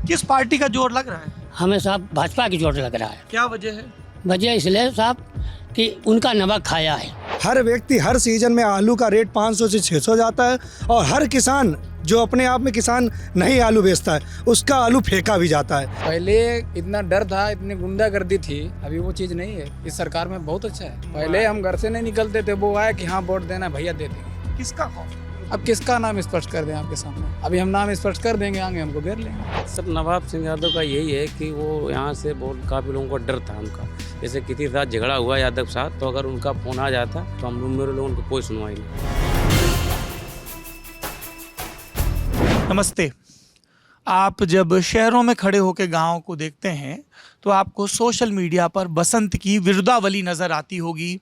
किस पार्टी का जोर लग रहा है? हमें साहब भाजपा की जोर लग रहा है। क्या वजह है? वजह इसलिए साहब कि उनका नमक खाया है। हर व्यक्ति हर सीजन में आलू का रेट 500 से 600 जाता है और हर किसान जो अपने आप में किसान नहीं आलू बेचता है उसका आलू फेंका भी जाता है। पहले इतना डर था, इतनी गुंडागर्दी थी, अभी वो चीज़ नहीं है। इस सरकार में बहुत अच्छा है। पहले हम घर से नहीं निकलते थे, वो आया कि हाँ वोट देना भैया दे देंगे। किसका खौफ? अब किसका नाम स्पष्ट कर दें आपके सामने? अभी हम नाम स्पष्ट कर देंगे, आगे हमको घेर लेंगे। सर नवाब सिंह यादव का यही है कि वो यहाँ से बहुत काफ़ी लोगों को डर था उनका। जैसे किसी के साथ झगड़ा हुआ यादव के साथ, तो अगर उनका फ़ोन आ जाता तो हम मेरे लोगों को कोई सुनवाई नहीं। नमस्ते। आप जब शहरों में खड़े होकर गाँव को देखते हैं तो आपको सोशल मीडिया पर बसंत की विरुदावली नज़र आती होगी।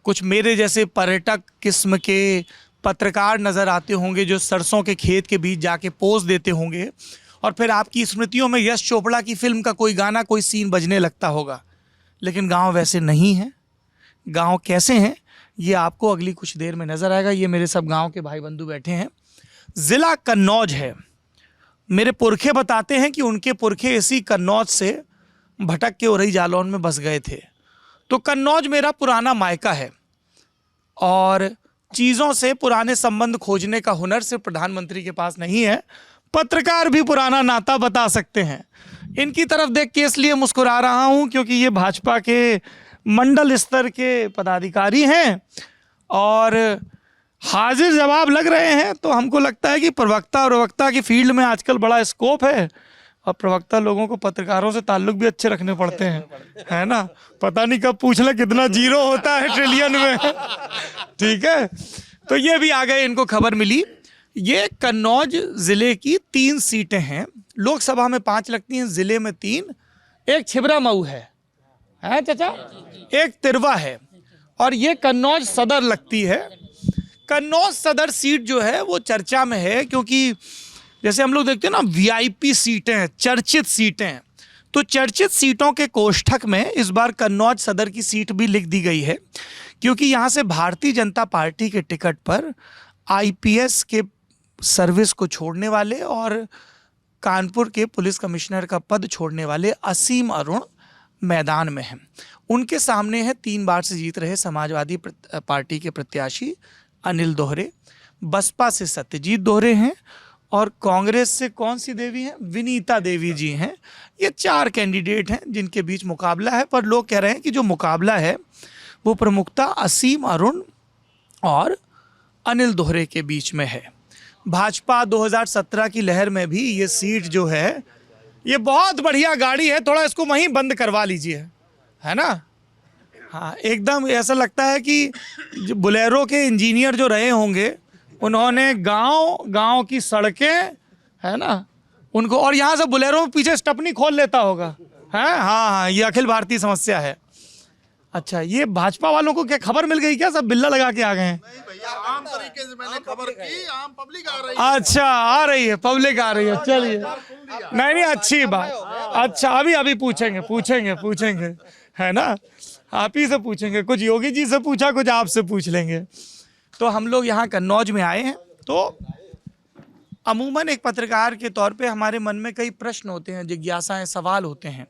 कुछ मेरे जैसे पर्यटक किस्म के पत्रकार नज़र आते होंगे जो सरसों के खेत के बीच जाके पोज देते होंगे और फिर आपकी स्मृतियों में यश चोपड़ा की फिल्म का कोई गाना, कोई सीन बजने लगता होगा। लेकिन गांव वैसे नहीं है। गांव कैसे हैं ये आपको अगली कुछ देर में नज़र आएगा। ये मेरे सब गांव के भाई बंधु बैठे हैं। ज़िला कन्नौज है। मेरे पुरखे बताते हैं कि उनके पुरखे इसी कन्नौज से भटक के उरई जालौन में बस गए थे। तो कन्नौज मेरा पुराना मायका है और चीज़ों से पुराने संबंध खोजने का हुनर सिर्फ प्रधानमंत्री के पास नहीं है, पत्रकार भी पुराना नाता बता सकते हैं। इनकी तरफ देख के इसलिए मुस्कुरा रहा हूं क्योंकि ये भाजपा के मंडल स्तर के पदाधिकारी हैं और हाजिर जवाब लग रहे हैं। तो हमको लगता है कि प्रवक्ता और वक्ता की फील्ड में आजकल बड़ा स्कोप है और प्रवक्ता लोगों को पत्रकारों से ताल्लुक भी अच्छे रखने पड़ते हैं, है ना। पता नहीं कब पूछ ले कितना जीरो होता है ट्रिलियन में। ठीक है, तो ये भी आ गए, इनको खबर मिली। ये कन्नौज ज़िले की 3 सीटें हैं। लोकसभा में 5 लगती हैं, ज़िले में 3। एक छिबरा मऊ है चाचा, एक तिरवा है और ये कन्नौज सदर लगती है। कन्नौज सदर सीट जो है वो चर्चा में है क्योंकि जैसे हम लोग देखते हैं ना वीआईपी सीटें हैं, चर्चित सीटें हैं। तो चर्चित सीटों के कोष्ठक में इस बार कन्नौज सदर की सीट भी लिख दी गई है क्योंकि यहाँ से भारतीय जनता पार्टी के टिकट पर आईपीएस के सर्विस को छोड़ने वाले और कानपुर के पुलिस कमिश्नर का पद छोड़ने वाले असीम अरुण मैदान में हैं। उनके सामने है 3 बार से जीत रहे समाजवादी पार्टी के प्रत्याशी अनिल दोहरे, बसपा से सत्यजीत दोहरे हैं और कांग्रेस से कौन सी देवी हैं, विनीता देवी जी हैं। ये 4 कैंडिडेट हैं जिनके बीच मुकाबला है, पर लोग कह रहे हैं कि जो मुकाबला है वो प्रमुखता असीम अरुण और अनिल दोहरे के बीच में है। भाजपा 2017 की लहर में भी ये सीट जो है, ये बहुत बढ़िया गाड़ी है, थोड़ा इसको वहीं बंद करवा लीजिए, है ना। हाँ, एकदम ऐसा लगता है कि जो बुलेरो के इंजीनियर जो रहे होंगे उन्होंने गांव की सड़कें, है ना, उनको, और यहाँ से बुलेरो में पीछे स्टपनी खोल लेता होगा, है। हाँ, ये अखिल भारतीय समस्या है। अच्छा, ये भाजपा वालों को क्या खबर मिल गई क्या? सब बिल्ला लगा के आ गए हैं? नहीं भैया, आम तरीके से मैंने खबर की, आम पब्लिक आ रही है। अच्छा, आ रही है, पब्लिक आ रही है। चलिए, नहीं अच्छी बात। अच्छा, अभी पूछेंगे, है ना, आप ही से पूछेंगे। कुछ योगी जी से पूछा, कुछ आपसे पूछ लेंगे। तो हम लोग यहाँ कन्नौज में आए हैं। तो अमूमन एक पत्रकार के तौर पे हमारे मन में कई प्रश्न होते हैं, जिज्ञासाएं, सवाल होते हैं।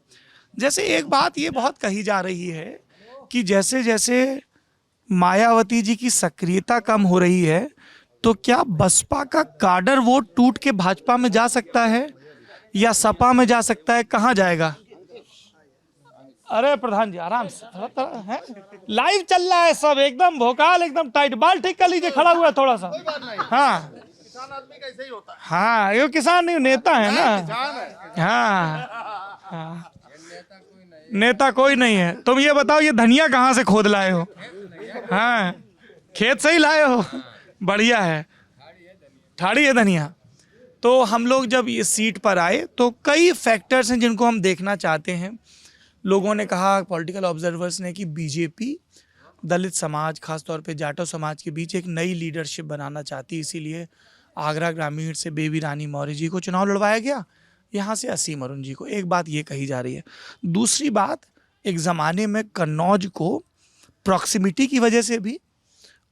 जैसे एक बात ये बहुत कही जा रही है कि जैसे जैसे मायावती जी की सक्रियता कम हो रही है तो क्या बसपा का काडर वोट टूट के भाजपा में जा सकता है या सपा में जा सकता है? कहाँ जाएगा? अरे प्रधान जी आराम से, है लाइव चल रहा है सब, एकदम भोकाल, एकदम टाइट। बाल ठीक कर लीजिए, खड़ा हुआ है थोड़ा सा। हाँ, किसान आदमी का ऐसे ही होता है। हाँ, ये किसान नहीं, नेता है ना। किसान है। हाँ, नेता कोई नहीं है। तुम ये बताओ, ये धनिया कहाँ से खोद लाए हो? हाँ, खेत से ही लाए हो? बढ़िया है, ठाड़ी है धनिया। तो हम लोग जब ये सीट पर आए तो कई फैक्टर्स हैं जिनको हम देखना चाहते हैं। लोगों ने कहा, पॉलिटिकल ऑब्जर्वर्स ने, कि बीजेपी दलित समाज, खासतौर पे जाटो समाज के बीच एक नई लीडरशिप बनाना चाहती, इसीलिए आगरा ग्रामीण से बेबी रानी मौर्य जी को चुनाव लड़वाया गया, यहाँ से असीम अरुण जी को। एक बात ये कही जा रही है। दूसरी बात, एक ज़माने में कन्नौज को प्रॉक्सिमिटी की वजह से भी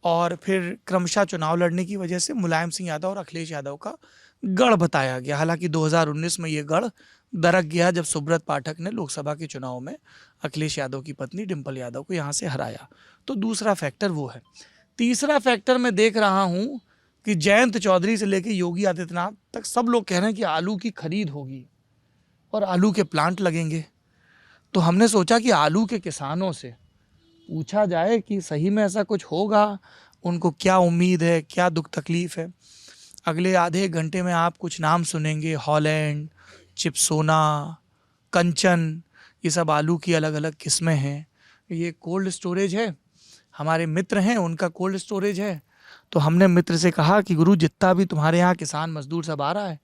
और फिर क्रमशः चुनाव लड़ने की वजह से मुलायम सिंह यादव और अखिलेश यादव का गढ़ बताया गया। हालांकि 2019 में ये गढ़ दरक गया जब सुब्रत पाठक ने लोकसभा के चुनाव में अखिलेश यादव की पत्नी डिम्पल यादव को यहाँ से हराया। तो दूसरा फैक्टर वो है। तीसरा फैक्टर मैं देख रहा हूँ कि जयंत चौधरी से लेकर योगी आदित्यनाथ तक सब लोग कह रहे हैं कि आलू की खरीद होगी और आलू के प्लांट लगेंगे। तो हमने सोचा कि आलू के किसानों से पूछा जाए कि सही में ऐसा कुछ होगा, उनको क्या उम्मीद है, क्या दुख तकलीफ़ है। अगले आधे घंटे में आप कुछ नाम सुनेंगे, हॉलैंड, चिप्सोना, कंचन, ये सब आलू की अलग अलग किस्में हैं। ये कोल्ड स्टोरेज है, हमारे मित्र हैं, उनका कोल्ड स्टोरेज है। तो हमने मित्र से कहा कि गुरु जितना भी तुम्हारे यहाँ किसान मजदूर सब आ रहा है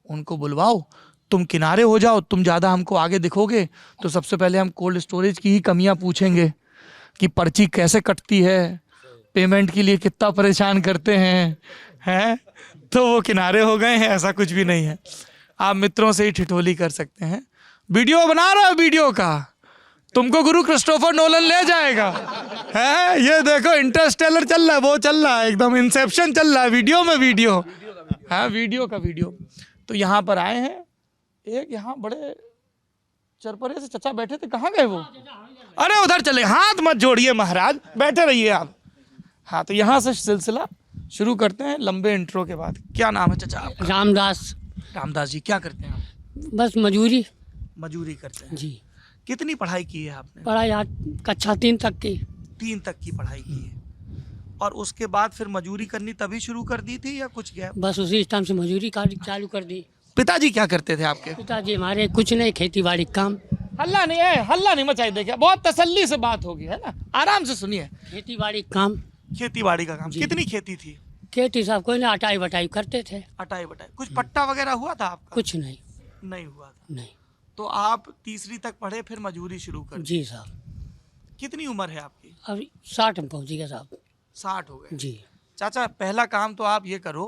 उनको बुलवाओ, तुम किनारे हो जाओ, तुम ज़्यादा हमको आगे दिखोगे तो सबसे पहले हम कोल्ड स्टोरेज की ही कमियाँ पूछेंगे कि पर्ची कैसे कटती है, पेमेंट के लिए कितना परेशान करते हैं। तो वो किनारे हो गए हैं, ऐसा कुछ भी नहीं है। आप मित्रों से ही ठिठोली कर सकते हैं। वीडियो बना रहा है, वीडियो का तुमको गुरु क्रिस्टोफर नोलन ले जाएगा है। ये देखो इंटरस्टेलर चल रहा है, वो चल रहा है, एकदम इंसेप्शन चल रहा है, वीडियो में वीडियो है, वीडियो का वीडियो। तो यहाँ पर आए हैं, एक यहाँ बड़े चरपरे से चचा बैठे थे, कहाँ गए वो? अरे उधर चले, हाथ मत जोड़िए महाराज, बैठे रहिए आप। हाँ, तो यहाँ से सिलसिला शुरू करते हैं लंबे इंट्रो के बाद। क्या नाम है चचा आपका? रामदास। रामदास जी, क्या करते हैं आप? बस मजूरी। मजूरी करते हैं जी। कितनी पढ़ाई की है आपने? पढ़ाई आज कक्षा 3 तक की। 3 तक की पढ़ाई की है। और उसके बाद फिर मजूरी करनी तभी शुरू कर दी थी या कुछ गया? बस उसी टाइम से मजूरी चालू कर दी। पिताजी क्या करते थे आपके? पिताजी हमारे कुछ नहीं, खेती बाड़ी काम। हल्ला नहीं है, हल्ला नहीं मचाई, देखिए बहुत तसल्ली से बात होगी, है ना, आराम से सुनिए। खेती बाड़ी काम। खेती बाड़ी का काम। कितनी खेती थी? खेती साहब कोई ना, अटाई बटाई करते थे। अटाई बटाई। कुछ पट्टा वगैरह हुआ था आपका? कुछ नहीं। नहीं हुआ था। नहीं। तो आप तीसरी तक पढ़े, फिर मजूरी शुरू कर दी। जी साहब। कितनी उम्र है आपकी? अब 60 में पहुँची गया साहब। 60 हो गए। जी। चाचा, पहला काम तो आप ये करो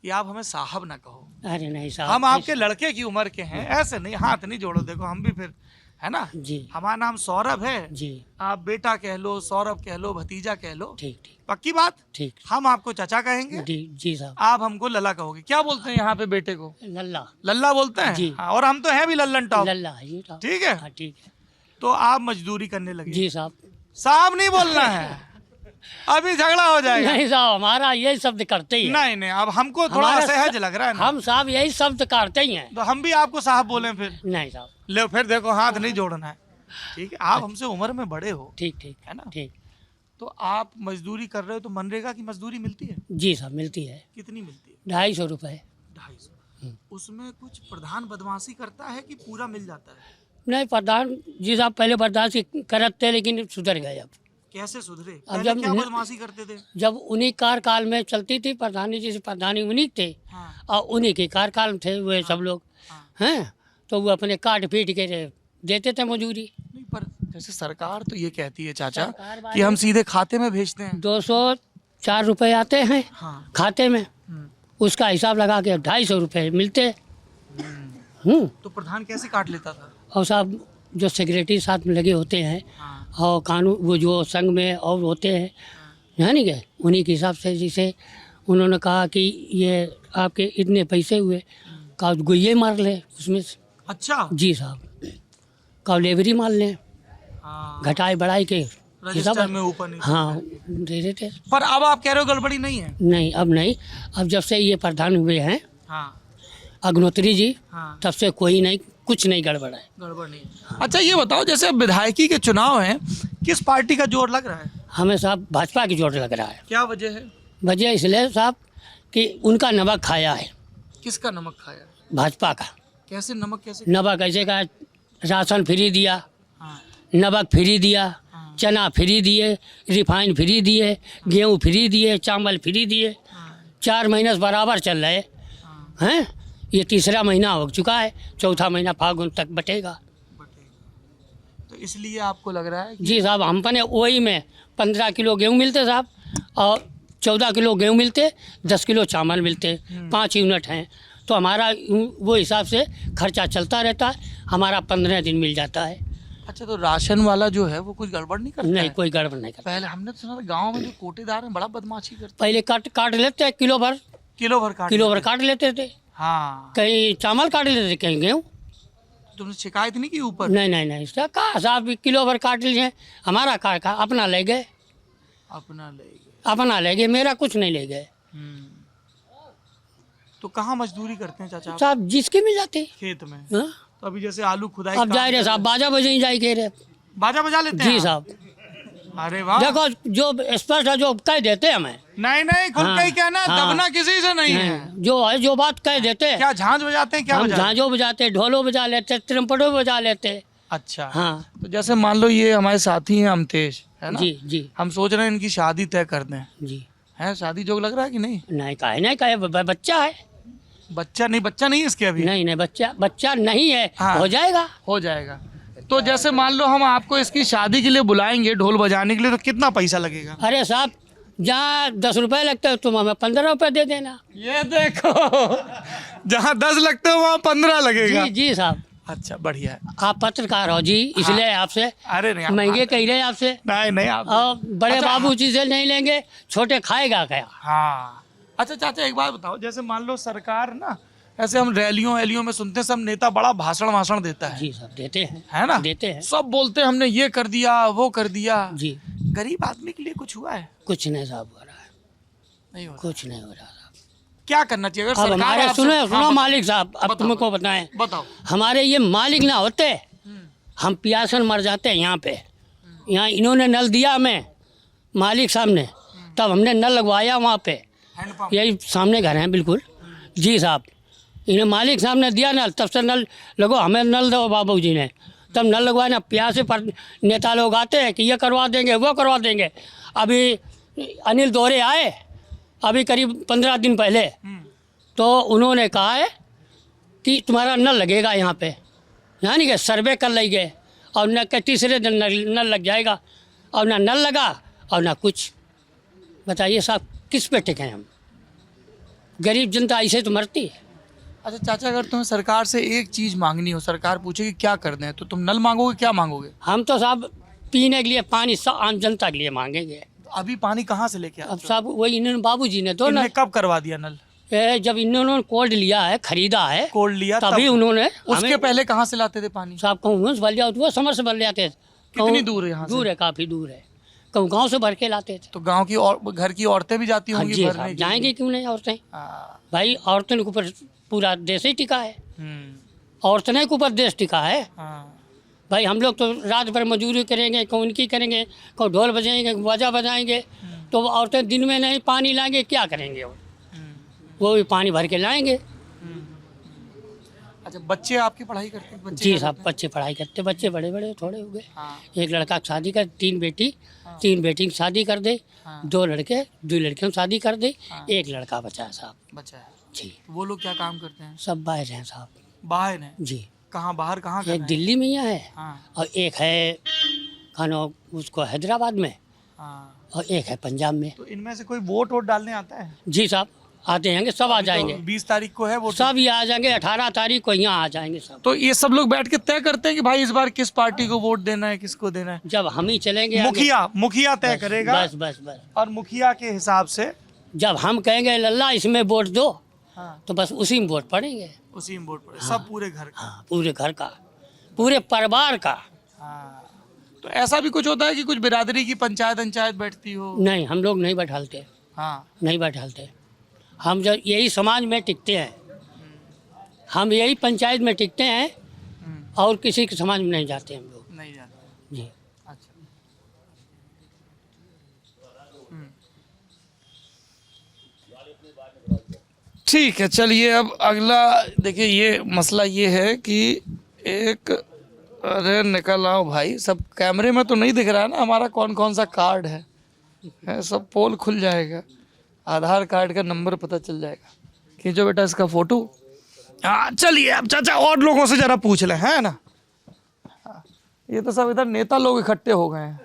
कि आप हमें साहब ना कहो। अरे नहीं साहब, हम आपके लड़के की उम्र के हैं, ऐसे नहीं, हाथ नहीं जोड़ो, देखो हम भी फिर, है ना। जी। हमारा नाम सौरभ है, जी। आप बेटा कह लो, सौरभ कह लो, भतीजा कह लो, ठीक ठीक पक्की बात। ठीक। हम आपको चाचा कहेंगे, जी साहब। आप हमको लल्ला कहोगे। क्या बोलते हैं यहाँ पे बेटे को? लल्ला। लल्ला बोलते हैं जी। हाँ, और हम तो हैं भी लल्लन टॉप। लल्ला है ये टॉप। ठीक है। हाँ ठीक है। तो आप मजदूरी करने लगे? जी साहब। साहब नहीं बोलना है, अभी झगड़ा हो जाएगा। नहीं साहब, हमारा यही शब्द करते ही है। नहीं नहीं, अब हमको थोड़ा हमारा असहज लग रहा है ना। हम साहब यही शब्द करते ही हैं। तो हम भी आपको साहब बोलें फिर? नहीं साहब। ले फिर देखो, हाथ नहीं जोड़ना है, ठीक है। आप हमसे उम्र में बड़े हो, ठीक ठीक है ना। ठीक। तो आप मजदूरी कर रहे हो तो मनरेगा की मजदूरी मिलती है? जी साहब मिलती है। कितनी मिलती है? 250 रुपये। 250। उसमें कुछ प्रधान बदमाशी करता है कि पूरा मिल जाता है? नहीं, प्रधान जी साहब पहले बर्दाश्त करते लेकिन सुधर गए। अब कैसे सुधरे? अब पहले जब क्या बदमाशी करते थे? जब उन्हीं कार्यकाल में चलती थी, प्रधानी जी से प्रधानी उन्हीं थे। हाँ। और उन्हीं के कार्यकाल में थे वे सब लोग। हाँ। हैं तो वो अपने काट पीट के देते थे मजूरी। नहीं, पर जैसे सरकार तो ये कहती है चाचा सरकार कि हम सीधे खाते में भेजते हैं। 204 रुपये आते हैं हाँ। खाते में, उसका हिसाब लगा के 250 रुपये मिलते। तो प्रधान कैसे काट लेता था? और साहब जो सेक्रेटरी साथ में लगे होते हैं हाँ। और कानून वो जो संघ में और होते हैं, जानी गए, उन्हीं के हिसाब से जैसे उन्होंने कहा कि ये आपके इतने पैसे हुए, का गुइये मार लें उसमें से। अच्छा। जी साहब, का लेबरी मार लें, हाँ। घटाई बढ़ाई के रजिस्टर में ऊपर नीचे। हाँ दे देते। पर अब आप कह रहे हो गड़बड़ी नहीं है? नहीं अब नहीं, अब जब से ये प्रधान हुए हैं हाँ। अग्नोत्री जी, हाँ। तब से कोई नहीं, कुछ नहीं गड़बड़ है। गड़बड़ नहीं है। अच्छा ये बताओ, जैसे अब विधायकी के चुनाव हैं, किस पार्टी का जोर लग रहा है? हमें साहब भाजपा की जोर लग रहा है। क्या वजह है? वजह इसलिए साहब कि उनका नमक खाया है। किसका नमक खाया? भाजपा का। कैसे नमक? कैसे? नमक ऐसे का, राशन फ्री दिया, हाँ। नमक फ्री दिया, हाँ। चना फ्री दिए, रिफाइन फ्री दिए, गेहूँ फ्री दिए, चावल फ्री दिए। 4 महीने से बराबर चल रहे हैं। ये तीसरा महीना हो चुका है, चौथा महीना फागुन तक बटेगा। तो इसलिए आपको लग रहा है कि जी साहब, हम पने वही में 15 किलो गेहूँ मिलते साहब, और 14 किलो गेहूँ मिलते, 10 किलो चावल मिलते, 5 यूनिट हैं। तो हमारा वो हिसाब से खर्चा चलता रहता है, हमारा 15 दिन मिल जाता है। अच्छा, तो राशन वाला जो है वो कुछ गड़बड़ नहीं करता? नहीं, है? कोई गड़बड़ नहीं करता। पहले हमने तो सुना था गाँव में जो कोटेदार हैं बड़ा बदमाशी करते, पहले काट लेते, किलो भर किलो भर काट काट लेते थे। हाँ, कहीं चावल काट लेते थे, कहीं गेहूँ। तुमने शिकायत नहीं की ऊपर? नहीं इसका कहा साहब किलो भर काट लीजिए, हमारा का अपना ले गए, अपना ले गए। मेरा कुछ नहीं ले गए तो कहाँ मजदूरी करते हैं चाचा आप? साहब, जिसके मिल जाते। खेत में। हाँ? तो अभी जैसे आलू खुदाई अब काम जा रहे कर साहब, बाजा बजे ही जाए रहे। बाजा बजा लेते हैं जी आप? साहब, अरे वाह। देखो जो स्पष्ट है, जो कह देते हैं हमें। नहीं खुल हाँ, के ही कहना, हाँ। दबना किसी से नहीं है। जो है जो बात कह देते हैं। क्या झांझ बजाते हैं? क्या हम बजाते हैं? झांझो बजाते, ढोलो बजा लेते, त्रिमपटो बजा लेते। अच्छा। हाँ तो जैसे मान लो ये हमारे साथी हैं अमतेश, है ना? जी हम सोच रहे हैं इनकी शादी तय कर दें। जी। है शादी जोग लग रहा है कि नहीं? नहीं कहे बच्चा है। बच्चा नहीं है इसके अभी? नहीं बच्चा नहीं है। हाँ। हो जाएगा। तो जैसे मान लो हम आपको इसकी शादी के लिए बुलाएंगे ढोल बजाने के लिए, तो कितना पैसा लगेगा? अरे साहब, जहाँ 10 रुपए लगते हैं तुम हमें 15 रुपए दे देना। ये देखो, जहाँ 10 लगते हो वहाँ 15 लगेगा। जी साहब। अच्छा, बढ़िया है। आप पत्रकार हो जी, इसलिए आपसे अरे नहीं, महंगे कह रहे आपसे। नहीं आप। और बड़े अच्छा, बाबू जी से नहीं लेंगे, छोटे खाएगा क्या? हाँ। अच्छा चाचा, एक बात बताओ, जैसे मान लो सरकार ना, ऐसे हम रैलियों में सुनते हैं, सब नेता बड़ा भाषण देता है। जी साहब, देते हैं। है ना? देते हैं। सब बोलते हैं हमने ये कर दिया, वो कर दिया। जी। गरीब आदमी के लिए कुछ हुआ है? कुछ नहीं साहब हो रहा है, नहीं हुआ। कुछ नहीं हो रहा साहब। क्या करना चाहिए अगर अब सरकार हमारे आपसे- सुनो हाँ, मालिक साहब, अब बताओ। तुमको बताएं, बताओ। हमारे ये मालिक ना होते, हम प्यासन मर जाते हैं यहाँ पे। यहाँ इन्होंने नल दिया हमें, मालिक साहब ने, तब हमने नल लगवाया वहाँ पे। हैंडपंप। यही सामने घर हैं बिल्कुल। जी साहब, इन्हें मालिक साहब ने दिया नल, तब से नल लगो, हमें नल दो बाबू जी ने, तब नल लगवाया ना। प्यासे पर नेता लोग आते हैं कि ये करवा देंगे, वो करवा देंगे। अभी अनिल दोहरे आए अभी करीब 15 दिन पहले, तो उन्होंने कहा है कि तुम्हारा नल लगेगा यहाँ पे, यानी कि सर्वे कर लेंगे, और न के तीसरे दिन नल लग जाएगा, और ना नल लगा और ना कुछ। बताइए साहब, किस पे टिके हम? गरीब जनता ऐसे तो मरती है। अच्छा चाचा, अगर तुम्हें सरकार से एक चीज मांगनी हो, सरकार पूछे कि क्या कर दें, तो तुम नल मांगोगे? क्या मांगोगे? हम तो साहब पीने के लिए पानी आम जनता के लिए मांगेंगे। अभी पानी कहाँ से लेके आते अब हो? साहब वही इन्होंने बाबूजी ने दो इनने नल, कब करवा दिया नल? जब इन्होंने कोड लिया है, खरीदा है, कोड लिया तभी तब? उन्होंने उसके हमें- पहले कहाँ से लाते थे पानी? साहब कहूँ भर लिया तो वो समर से भर जाते थे। कितनी दूर है यहाँ से? दूर है, काफ़ी दूर है। कहूँ गाँव से भर के लाते थे। तो गांव की और घर की औरतें भी जाती हाँ होंगी जी भरने साहब, के लिए? जाएंगे क्यों नहीं औरतें? हाँ। भाई औरतों के ऊपर पूरा देश ही टिका है, हम्म, औरतों के ऊपर देश टिका है। हाँ। भाई हम लोग तो रात भर मजदूरी करेंगे, कहूँ उनकी करेंगे, कहूँ ढोल बजाएंगे, बाजा बजाएंगे, तो वो औरतें दिन में नहीं पानी लाएंगे, क्या करेंगे वो भी पानी भर के लाएंगे। अच्छा, बच्चे आपकी पढ़ाई करते हैं? बच्चे जी क्या साहब, करते हैं? बच्चे पढ़ाई करते, बच्चे बड़े बड़े थोड़े हो गए। हाँ। एक लड़का की शादी कर, 3 बेटी, 3 बेटी की शादी कर दे, हाँ। 2 लड़के 2 लड़कियों की शादी कर दे, एक लड़का बचा है साहब। बच्चा है। जी, वो लोग क्या काम करते हैं? सब बाहर हैं साहब। बाहर हैं? जी, कहाँ बाहर? कहाँ एक करना है? दिल्ली में यहाँ है, हाँ, और एक है खानो उसको हैदराबाद में, हाँ। और एक है पंजाब में। तो इनमें से कोई वोट डालने आता है? जी साहब, आते हैं, सब आ जाएंगे, 20 तारीख को है वोट। सब ये आ जाएंगे, 18 तारीख को यहाँ आ जाएंगे सब। तो ये सब लोग बैठ के तय करते हैं कि भाई इस बार किस पार्टी को वोट देना है, किसको देना है? जब हम ही चलेंगे आगे- मुखिया तय बस, करेगा। बस बस बस। और मुखिया के हिसाब से जब हम कहेंगे लल्ला इसमें वोट दो, हाँ, तो बस उसी में वोट पड़ेंगे। उसी में वोट पड़े। सब पूरे घर का। हाँ, पूरे घर का, पूरे परिवार का। हाँ। तो ऐसा भी कुछ होता है कि कुछ बिरादरी की पंचायत बैठती हो? नहीं, हम लोग नहीं बैठालते, हाँ। नहीं बैठालते। हम जब यही समाज में टिकते हैं, हम यही पंचायत में टिकते हैं, और किसी के समाज में नहीं जाते हम लोग। नहीं जाते। जी। अच्छा। ठीक है, चलिए अब अगला देखिए। ये मसला ये है कि एक, अरे निकल आओ भाई, सब कैमरे में तो नहीं दिख रहा है ना हमारा कौन कौन सा कार्ड है, सब पोल खुल जाएगा, आधार कार्ड का नंबर पता चल जाएगा। खींचो बेटा इसका फोटो। हाँ चलिए, अब चाचा और लोगों से जरा पूछ लें, है ना? हाँ, ये तो सब इधर नेता लोग इकट्ठे हो गए हैं।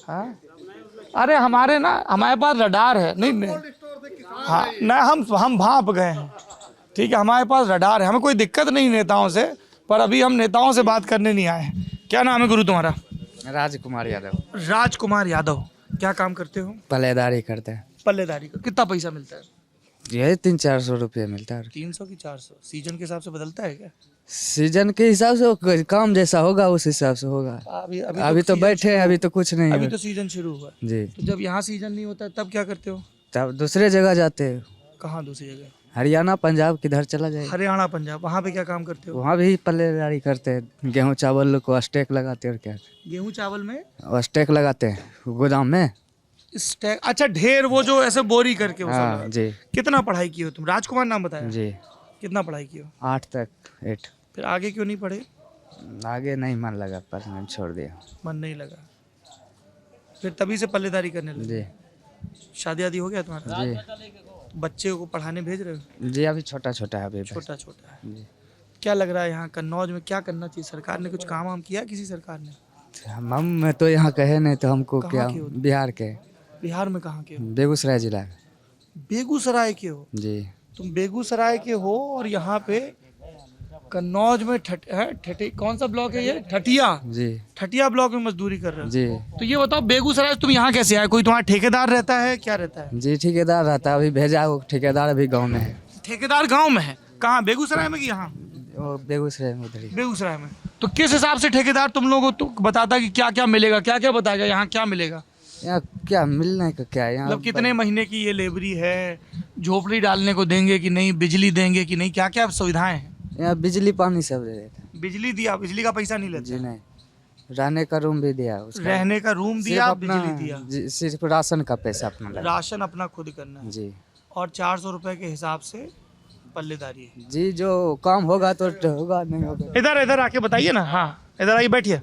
हाँ, अरे हमारे पास रडार है। नहीं हाँ, ना हम भाप गए हैं, ठीक है, हमारे पास रडार है, हमें कोई दिक्कत नहीं नेताओं से, पर अभी हम नेताओं से बात करने नहीं आए हैं। क्या नाम है गुरु तुम्हारा? राजकुमार यादव। राजकुमार यादव। क्या काम करते हो? पल्लेदारी करते हैं। पल्लेदारी का कितना पैसा मिलता है? यही 300-400 रुपये मिलता है। 300 की 400 सीजन के हिसाब से बदलता है क्या? सीजन के हिसाब से वो काम जैसा होगा उस हिसाब से होगा। अभी तो सीजन बैठे हैं, अभी तो कुछ नहीं अभी है। तो सीजन शुरू हुआ है। जी, तो जब यहाँ सीजन नहीं होता तब क्या करते हो? तब दूसरे जगह जाते हैं, कहाँ दूसरी जगह? हरियाणा पंजाब किधर चला जाए। हरियाणा पंजाब, वहाँ पे क्या काम करते हो? वहाँ भी पल्लेदारी करते हैं, गेहूँ चावल को स्टेक लगाते हैं और क्या गेहूं चावल में और स्टेक लगाते हैं गोदाम में। स्टैक, अच्छा ढेर, वो जो ऐसे बोरी करके वो सब हाँ लगाते। जी कितना पढ़ाई की हो तुम? राजकुमार नाम बताया। जी, कितना पढ़ाई की हो? 8 तक 8। फिर आगे क्यों नहीं पढ़े? आगे नहीं मन लगा, पढ़ना छोड़ दिया। मन नहीं लगा, फिर तभी से पल्लेदारी करने लगे। जी शादी आदि हो गया तुम्हारा? जी बच्चे को पढ़ाने भेज रहे हो? जी, अभी छोटा छोटा है अभी बस। छोटा छोटा है। जी। क्या लग रहा है यहाँ कन्नौज में क्या करना चाहिए? सरकार ने कुछ काम वाम किया? किसी सरकार ने? हम तो यहाँ कहे नहीं तो हमको कहाँ क्या, के हो? बिहार के, बिहार में कहाँ के हो? बेगूसराय जिला। बेगूसराय के हो? जी तुम बेगूसराय के हो और यहाँ पे कन्नौज में ठठी कौन सा ब्लॉक है ये? ठठिया। जी ठठिया ब्लॉक में मजदूरी कर रहे हो? जी तो ये बताओ, बेगूसराय से तुम यहाँ कैसे आए? कोई तुम्हारा ठेकेदार रहता है? क्या रहता है? जी, ठेकेदार रहता है, अभी भेजा वो ठेकेदार अभी गांव में है। ठेकेदार गांव में है? कहाँ, बेगूसराय में कि यहाँ? वो बेगूसराय में उधर ही। बेगूसराय में। तो किस हिसाब से ठेकेदार तुम लोगों को तो बताता कि क्या क्या मिलेगा, क्या क्या बताएगा यहाँ क्या मिलेगा? यहाँ क्या मिलने का क्या है यहाँ? मतलब कितने महीने की ये लेबरी है, झोपड़ी डालने को देंगे कि नहीं, बिजली देंगे कि नहीं, क्या क्या सुविधाएं हैं? यहाँ बिजली पानी सब दे देता है। बिजली दिया, बिजली का पैसा नहीं जी लेते? नहीं, रहने का रूम भी दिया उसका। रहने का रूम सिर्फ दिया, अपना बिजली दिया, जी, सिर्फ राशन का पैसा अपना लगा। राशन अपना खुद करना है, जी और 400 रुपए के हिसाब से पल्लेदारी है। जी, जो काम होगा तो होगा, नहीं होगा। इधर इधर आके बताइए ना। हाँ इधर आइए, बैठिए।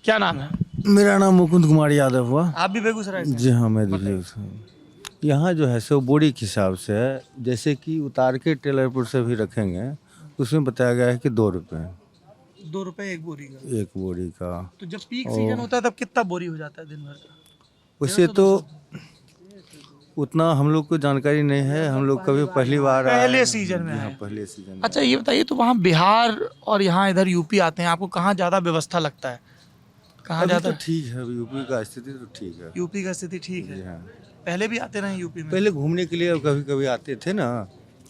क्या नाम है? मेरा नाम मुकुंद कुमार यादव हुआ। आप भी बेगूसराय से? जी हाँ, मैं दिल्ली से हूँ। यहाँ जो है सो बोरी के हिसाब से है, जैसे कि उतार के टेलरपुर से भी रखेंगे, उसमें बताया गया है कि 2 रुपये 2 रुपए एक बोरी का? एक बोरी का। तो जब पीक सीजन होता है तब कितना बोरी हो जाता है दिन भर का? वैसे तो उतना हम लोग को जानकारी नहीं है, हम लोग कभी पहली बार आए पहले हैं। सीजन में जी हाँ, आए। पहले सीजन में। अच्छा ये बताइए, तो वहाँ बिहार और यहाँ इधर यूपी आते हैं, आपको कहाँ ज़्यादा व्यवस्था लगता है? कहाँ अभी ज़्यादा? तो ठीक है, अभी यूपी का स्थिति तो ठीक है। यूपी का स्थिति ठीक जी है? हाँ, पहले भी आते रहे यूपी में? पहले घूमने के लिए कभी कभी आते थे ना,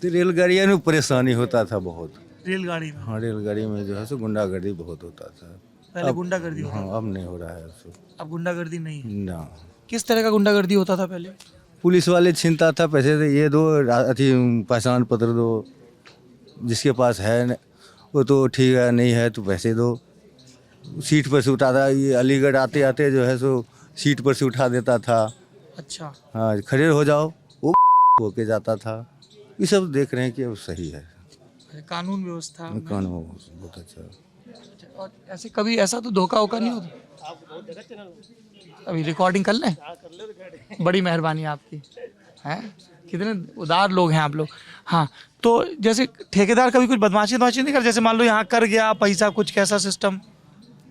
तो रेलगाड़ियाँ में परेशानी होता था बहुत। रेलगाड़ी में? हाँ, रेलगाड़ी में जो है सो गुंडागर्दी बहुत होता था। पहले गुंडागर्दी होता हाँ, अब नहीं हो रहा है उसको। था, अब गुंडागर्दी नहीं है? ना, किस तरह का गुंडागर्दी होता था पहले? पुलिस वाले छीनता था पैसे, दे ये दो, अथी पहचान पत्र दो, जिसके पास है वो तो ठीक है, नहीं है तो पैसे दो। सीट पर से उठाता, ये अलीगढ़ आते आते जो है सो सीट पर से उठा देता था। अच्छा, हाँ, खड़े हो जाओ, वो होके जाता था। ये सब देख रहे हैं कि अब सही है, कानून व्यवस्था में- कानून बहुत अच्छा। और ऐसे कभी ऐसा तो धोखा वोखा नहीं होता? अभी रिकॉर्डिंग कर लें? बड़ी मेहरबानी आपकी। हैं, कितने उदार लोग हैं आप लोग। हाँ, तो जैसे ठेकेदार कभी कुछ बदमाशी नहीं कर, जैसे मान लो यहाँ कर गया पैसा, कुछ कैसा सिस्टम?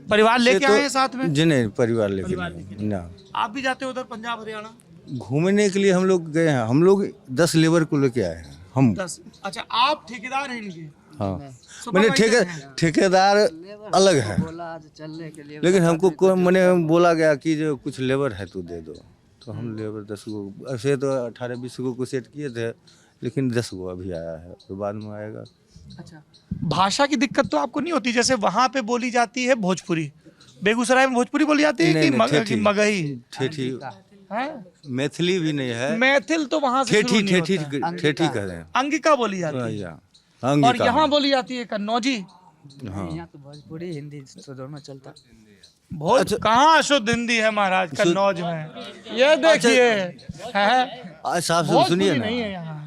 परिवार लेके आए हैं साथ में? जी नहीं, परिवार लेके नहीं। ना, आप भी जाते हो उधर पंजाब हरियाणा? घूमने के लिए हम लोग गए हैं, हम लोग 10 लेबर को लेके आए हैं हम। 10? अच्छा, आप ठेकेदार हैं इनके? हाँ, मैंने सुपरवाइजर हैं? ठेकेदार अलग है, चलने के लिए लेकिन हमको मैंने बोला गया कि जो कुछ लेबर है तो दे दो, तो हम लेबर 10 को, ऐसे तो 18-20 को सेट किए थे, लेकिन 10 को अभी आया है, तो बाद में आएगा। अच्छा, भाषा की दिक्कत तो आपको नहीं होती? जैसे वहाँ पे बोली जाती है भोजपुरी, बेगूसराय में भोजपुरी बोली जाती है नहीं, कि नहीं, ठेठी। मगही ठेठी, है? मैथिली भी नहीं है, मैथिल तो वहाँ से शुरू ठेठी नहीं ठेठी होता है। ठेठी कह रहे हैं। अंगिका बोली जाती है, या, और अंगिका। यहाँ बोली जाती है कन्नौजी। हाँ, यहाँ तो भोजपुरी हिंदी तो दोनों चलता। कहाँ शुद्ध हिंदी है महाराज कन्नौज में? ये देखिए, है साफ से भोजपुरी सुनिए नहीं ना, है यहाँ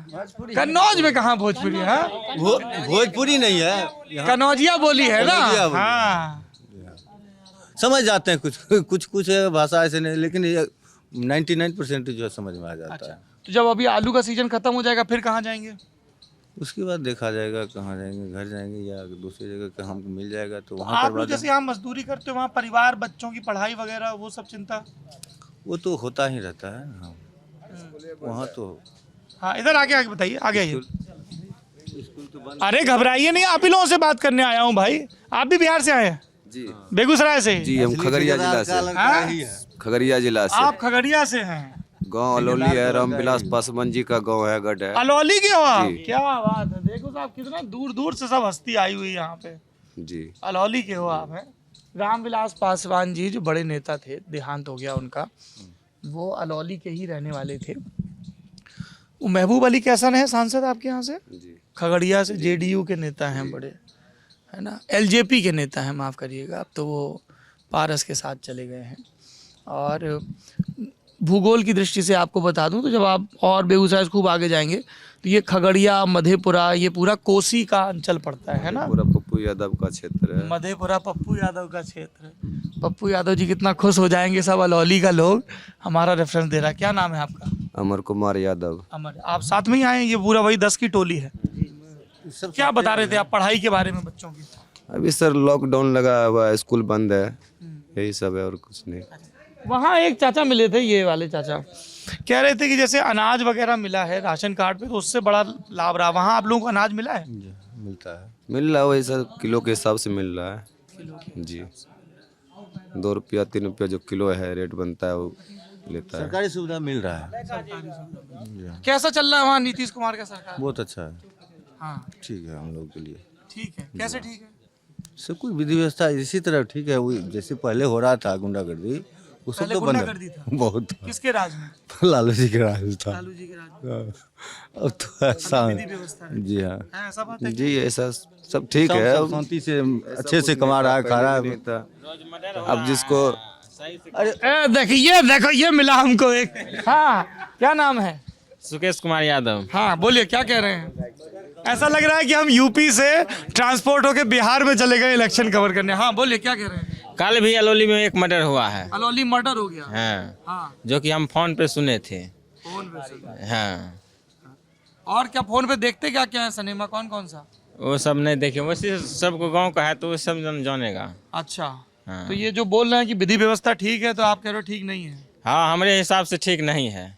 कन्नौज में। कहाँ भोजपुरी है? भोजपुरी नहीं है यहाँ, कन्नौजिया बोली है ना? कन्नौजिया बोली। हाँ, समझ जाते हैं, कुछ भाषा ऐसे नहीं, लेकिन 99% जो है समझ में आ जाता है। तो जब अभी आलू का सीजन खत्म हो जाएगा फिर कहाँ जाएंगे? उसके बाद देखा जाएगा कहाँ जाएंगे, घर जाएंगे या दूसरी जगह कहाँ हमको मिल जाएगा तो वहाँ आप करवा लोग जैसे यहाँ मजदूरी करते हो, वहाँ परिवार बच्चों की पढ़ाई वगैरह वो सब चिंता? वो तो होता ही रहता है ना, वहाँ तो। हाँ, इधर आगे आगे बताइए, आगे आइए। अरे घबराइए नहीं, आप ही लोगों से बात करने आया हूँ भाई। आप भी बिहार से आए हैं? जी बेगूसराय से? जी, हम खगड़िया जिला से। हाँ? खगड़िया जिला से। आप खगड़िया से हैं? गांव अलौली है, रामविलास पासवान जी का गांव है, गढ़ है। अलौली के हो आप? जी। क्या बात है, देखो साहब कितना दूर दूर से सब हस्ती आई हुई है यहाँ पे। जी। अलौली के हो आप? हैं रामविलास पासवान जी जो बड़े नेता थे, देहांत हो गया उनका, वो अलौली के ही रहने वाले थे। वो महबूब अली कैसन है सांसद आपके यहाँ से? जी। खगड़िया से जेडीयू के नेता हैं बड़े, है ना, एलजेपी के नेता हैं, माफ़ करिएगा, अब तो वो पारस के साथ चले गए हैं। और भूगोल की दृष्टि से आपको बता दूं तो जब आप और बेगूसराय से खूब आगे जाएंगे तो ये खगड़िया, मधेपुरा, ये पूरा कोसी का अंचल पड़ता है ना। पूरा पप्पू यादव का क्षेत्र है। मधेपुरा पप्पू यादव का क्षेत्र है। पप्पू यादव जी कितना खुश हो जाएंगे सब अलौली का लोग, हमारा रेफरेंस दे रहा है। क्या नाम है आपका? अमर कुमार यादव। अमर, आप साथ में ही आए हैं? ये पूरा वही 10 की टोली है। क्या बता रहे थे आप पढ़ाई के बारे में बच्चों की? अभी सर लॉकडाउन लगा हुआ है, स्कूल बंद है, यही सब है और कुछ नहीं। वहाँ एक चाचा मिले थे, ये वाले चाचा कह रहे थे कि जैसे अनाज वगैरह मिला है राशन कार्ड पे तो उससे बड़ा लाभ रहा। वहाँ आप लोगों को अनाज मिला है? मिल रहा है वही सर, किलो के हिसाब से मिल रहा है। जी। 2 रुपया 3 रुपया जो किलो है रेट बनता है वो लेता है। सरकारी सुविधा मिल रहा है। कैसा चल रहा है वहाँ नीतीश कुमार का सरकार? बहुत अच्छा है। हाँ ठीक है हम लोग के लिए। ठीक है, कैसे ठीक है? सब कुछ विधि व्यवस्था इसी तरह ठीक है। वो जैसे पहले हो रहा था गुंडागर्दी, वो सब पहले तो बंद गुंडागर्दी था? बहुत किसके राज में? लालू जी के राज था। लालू जी के राज में। हाँ। अब तो ऐसा विधि व्यवस्था है। जी हाँ। है, ऐसा बात है? जी ऐसा सब ठीक है। सब शांति से अच्छे से कमा रहा है, खा रहा है। अब जिसको देखो ये मिला हमको एक। हाँ, क्या नाम है? सुकेश कुमार यादव। हाँ बोलिए, क्या कह रहे हैं? ऐसा लग रहा है कि हम यूपी से ट्रांसपोर्ट होके बिहार में चले गए इलेक्शन कवर करने। हाँ बोलिए, क्या कह रहे हैं? कल भी अलौली में एक मर्डर हुआ है। अलौली मर्डर हो गया? हाँ, हाँ, जो कि हम फोन पे सुने थे। फोन पे सुना। हाँ, और क्या फोन पे देखते क्या क्या है सिनेमा, कौन कौन सा? वो सब नहीं देखे, वैसे सबको गांव का है तो वो सब जानेगा। अच्छा। हाँ। तो ये जो बोल रहे हैं कि विधि व्यवस्था ठीक है तो आप कह रहे हो ठीक नहीं है? हाँ, हमारे हिसाब से ठीक नहीं है।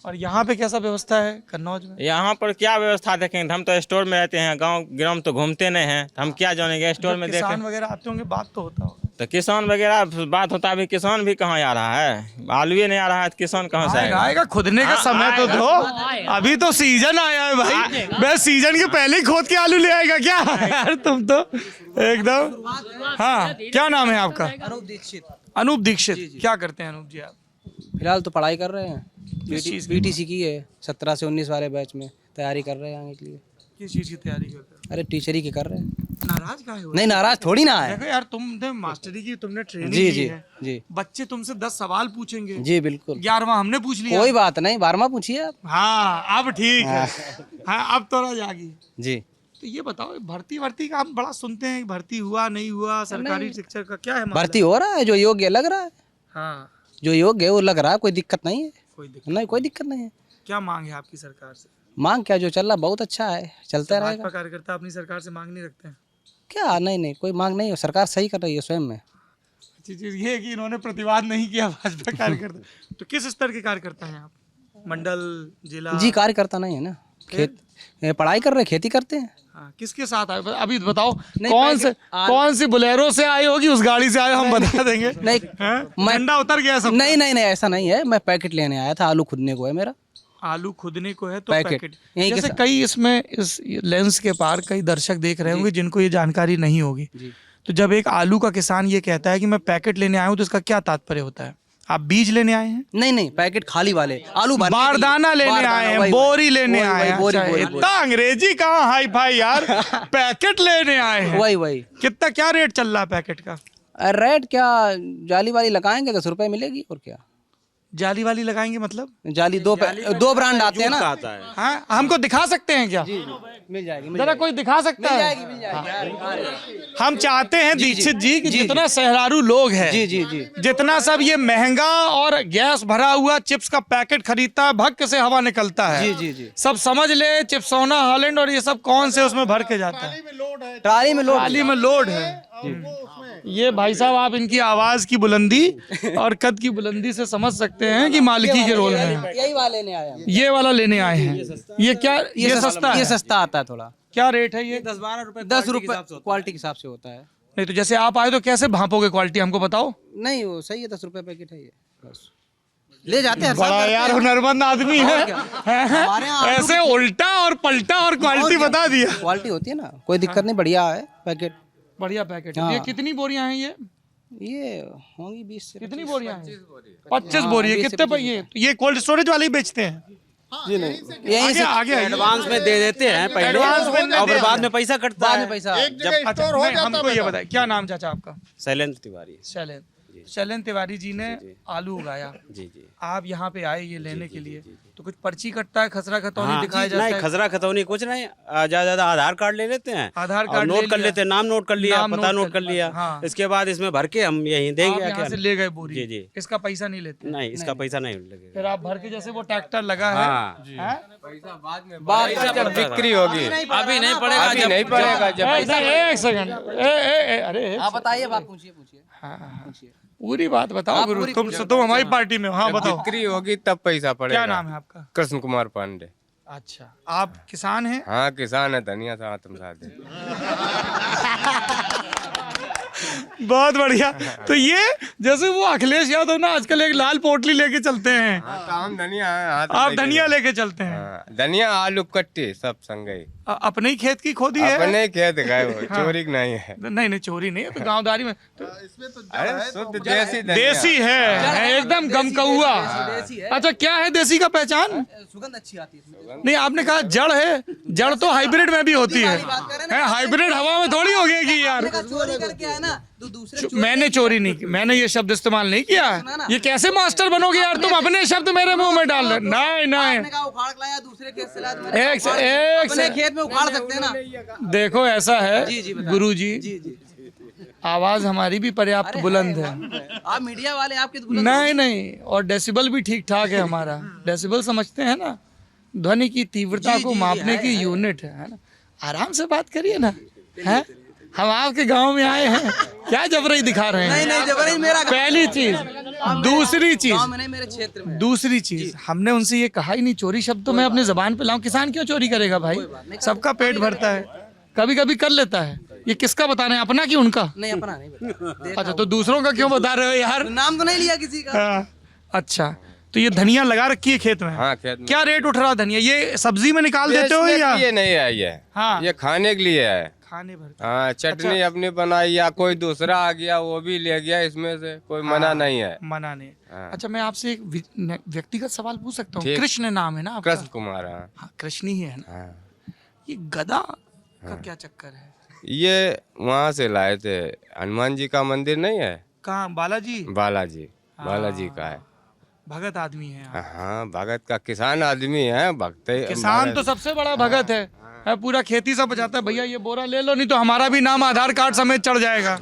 और यहाँ पे कैसा व्यवस्था है कन्नौज में? यहाँ पर क्या व्यवस्था देखेंगे? हम तो स्टोर में रहते हैं, गांव ग्राम तो घूमते नहीं हैं, हम क्या जानेंगे स्टोर में देखें। किसान वगैरह आते होंगे, बात तो होता होगा। तो किसान वगैरह बात होता है, अभी किसान भी कहाँ आ रहा है? आलू ही नहीं आ रहा है तो किसान कहाँ से आएगा? आएगा, खुदने का समय तो दो, अभी तो सीजन आया है भाई। मैं सीजन के पहले ही खोद के आलू ले आएगा क्या यार तुम तो एकदम। हाँ, क्या नाम है आपका? अनूप दीक्षित। अनूप दीक्षित, क्या करते हैं अनूप जी आप? फिलहाल तो पढ़ाई कर रहे हैं, किस चीज़ की? बीटीसी की है, 17 से 19 वाले बैच में तैयारी कर रहे हैं आगे के लिए। किस चीज़ की तैयारी करते हैं? अरे टीचरी की कर रहे हैं। नाराज काहे हो? नहीं नाराज थोड़ी ना है। देखो यार, तुमने मास्टरी की, तुमने ट्रेनिंग जी की जी है, जी बच्चे तुमसे 10 सवाल पूछेंगे। जी बिल्कुल, 11वां हमने पूछ लिया। कोई बात नहीं, 12वां पूछिए आप। हाँ अब ठीक है। हाँ अब तो जागी। जी तो ये बताओ, भर्ती का हम बड़ा सुनते हैं, भर्ती हुआ नहीं हुआ, सरकारी शिक्षक का क्या है मामला? भर्ती हो रहा है, जो योग्य लग रहा है, हाँ, जो योग्य है वो लग रहा है, कोई दिक्कत नहीं है। कोई दिक्कत नहीं, कोई दिक्कत नहीं है। क्या मांग है आपकी सरकार से? मांग क्या, जो चल रहा बहुत अच्छा है, चलता रहेगा। भाजपा कार्यकर्ता अपनी सरकार से मांग नहीं रखते हैं? क्या नहीं नहीं, कोई मांग नहीं है, सरकार सही कर रही है स्वयं में। अच्छी चीज़ ये है कि इन्होंने प्रतिवाद नहीं किया भाजपा कार्यकर्ता। तो किस स्तर के कार्यकर्ता हैं आप? मंडल, जिला? जी कार्यकर्ता नहीं है ना, पढ़ाई कर रहे, खेती करते हैं। हाँ, किसके साथ आए अभी बताओ? नहीं, कौन सी बुलेरो से आई होगी, उस गाड़ी से आए, हम बता देंगे। नहीं, झंडा उतर गया सब? नहीं नहीं नहीं, ऐसा नहीं है, मैं पैकेट लेने आया था, आलू खुदने को है मेरा। आलू खुदने को है तो पैकेट पैकेट। जैसे कई इसमें इस लेंस के पार कई दर्शक देख रहे होंगे जिनको ये जानकारी नहीं होगी। तो जब एक आलू का किसान ये कहता है कि मैं पैकेट लेने आया हूँ तो इसका क्या तात्पर्य होता है? आप बीज लेने आए हैं? नहीं नहीं, पैकेट खाली वाले आलू, बारदाना लेने आए हैं, बोरी लेने आए हैं। इतना अंग्रेजी कहाँ हाई फाई यार। पैकेट लेने आए हैं, वही। कितना क्या रेट चल रहा है पैकेट का? रेट क्या, जाली वाली लगाएंगे 10 रुपए मिलेगी, और क्या। जाली वाली लगाएंगे मतलब? जाली दो ब्रांड आते हैं ना। हाँ, हमको दिखा सकते हैं क्या? मिल जाएगी, जरा कोई दिखा सकता है? मिल जाएगी। हम चाहते हैं दीक्षित जी कि जितना सहरारू लोग हैं, जी, जितना सब ये महंगा और गैस भरा हुआ चिप्स का पैकेट खरीदता है, भक्क से हवा निकलता है। जी, सब समझ ले चिप्सोना, हॉलैंड और ये सब कौन से उसमें भर के जाता है? ट्राली में लोड है। ये भाई साहब, आप इनकी आवाज की बुलंदी और कद की बुलंदी से समझ सकते हैं कि मालिकी के रोल में है। यही वाला लेने आए हैं। ये वाला लेने आए हैं। ये क्या, ये सस्ता है? ये सस्ता आता है थोड़ा। क्या रेट है ये? 10-12 रुपए, 10 रुपए क्वालिटी के हिसाब से होता है। नहीं तो जैसे आप आए तो कैसे भांपोगे क्वालिटी, हमको बताओ। नहीं, वो सही है, 10 रुपए पैकेट है ये बस। ले जाते हैं, बड़ा यार हुनरमंद आदमी है। ऐसे उल्टा और पलटा और क्वालिटी बता दिया। क्वालिटी होती है ना, कोई दिक्कत नहीं, बढ़िया है पैकेट। बढ़िया पैकेट। हाँ। ये कितनी बोरियां हैं ये होंगी 20 से कितनी बोरियां हैं? 25 बोरी है। कितने पे ये कोल्ड स्टोरेज वाले ही बेचते हैं? जी नहीं, यहीं से आगे एडवांस में दे देते हैं पहले, एडवांस में और बाद में पैसा कटता बाद है। में पैसा। एक जगह स्टोर हो जाता हमको ये बताए क्या नाम चाचा आपका? शैलेंद्र तिवारी। शैलेंद्र तिवारी जी ने आलू उगाया, जी जी। आप यहाँ पे आए ये लेने के लिए, तो कुछ पर्ची कटता है, खसरा खतौनी हाँ, दिखाया जाता नहीं है? खसरा खतौनी कुछ नहीं, ज्यादा आधार कार्ड ले लेते हैं, आधार और कार्ड नोट ले कर लिया। लेते हैं, नाम नोट कर लिया, नाम पता नोट नोट कर लिया। हाँ। इसके बाद इसमें भर के हम यहीं आप देंगे। यहाँ से ले गए बोरी? जी जी। इसका पैसा नहीं लेते? नहीं, इसका पैसा नहीं लगेगा। फिर आप भर के जैसे वो ट्रैक्टर लगा है, हाँ। हैं? बाद जब बिक्री होगी, अभी नहीं पड़ेगा, अभी नहीं पड़ेगा। एक सेकंड, अरे आप बताइए, बात पूछिए। हाँ, पूरी बात बताओ गुरु। तुम हमारी पार्टी में हो। हाँ बताओ। बिक्री होगी तब पैसा पड़ेगा। क्या नाम है आपका? कृष्ण कुमार पांडे। अच्छा, आप किसान हैं? हाँ किसान है, धनिया से आत्मसात है। बहुत बढ़िया। तो ये जैसे वो अखिलेश यादव ना आजकल एक लाल पोटली लेके चलते हैं, तो हम धनिया है, आप धनिया लेके चलते हैं? धनिया आलू कट्टी सब संगे। अपने ही खेत की खोदी है? अपने खेत गए वो, चोरी नहीं है। नहीं चोरी नहीं है, तो गांवदारी में तो अरे शुद्ध देसी देसी है, एकदम गमकहुआ। अच्छा, क्या है देसी का पहचान? सुगंध अच्छी आती है। नहीं, आपने कहा जड़ है, जड़ तो हाइब्रिड में भी होती है। हाइब्रिड हवा में थोड़ी होगी यार। चोरी करके आए ना तो दूसरे मैंने चोरी नहीं की, मैंने ये शब्द इस्तेमाल नहीं किया। ये कैसे मास्टर बनोगे यार तुम? अपने शब्द मेरे मुंह में डाल रहे। नहीं उखाड़ लाया, दूसरे खेत से लाया, एक अपने खेत में उखाड़ सकते हैं ना। देखो ऐसा है गुरु जी। आवाज हमारी भी पर्याप्त बुलंद है। आप मीडिया वाले आपके तो बुलंद नहीं, और डेसिबल भी ठीक ठाक है हमारा। डेसिबल समझते हैं ना, ध्वनि की तीव्रता को मापने की यूनिट है ना। आराम से बात करिए ना, है? हम आपके गांव में आए हैं, क्या जबरई दिखा रहे हैं? नहीं जबरई मेरा पहली चीज। दूसरी चीज, मेरे क्षेत्र में। दूसरी चीज, हमने उनसे ये कहा ही नहीं चोरी शब्द तो मैं अपने जबान पे लाऊं। किसान क्यों चोरी करेगा भाई? सबका पेट भरता है, कभी कभी कर लेता है। ये किसका बता रहे हैं, अपना कि उनका? नहीं, अपना नहीं। अच्छा, तो दूसरों का क्यों बता रहे हो यार? नाम तो नहीं लिया किसी का। अच्छा, तो ये धनिया लगा रखी है खेत में? हाँ खेत में। क्या रेट उठ रहा धनिया? ये सब्जी में निकाल देते हो या? ये नहीं है, ये हाँ, ये खाने के लिए है। खाने भर? हाँ, चटनी अपनी बनाई या कोई दूसरा आ गया वो भी ले गया, इसमें से कोई मना नहीं है। मना नहीं। हाँ। अच्छा, मैं आपसे एक व्यक्तिगत सवाल पूछ सकता हूँ? ठीक। कृष्ण नाम है ना आपका? कृष्ण कुमार। हाँ, कृष्ण ही है ना। हाँ। ये गदा का क्या चक्कर है? ये वहाँ से लाए थे, हनुमान जी का मंदिर नहीं है? कहाँ? बालाजी? बालाजी का है। भगत आदमी है आप। हाँ, भगत का, किसान आदमी है, भक्त। किसान तो सबसे बड़ा भगत है, पूरा खेती सब बचाता है। भैया ये बोरा ले लो, नहीं तो हमारा भी नाम आधार कार्ड समेत चढ़ जाएगा।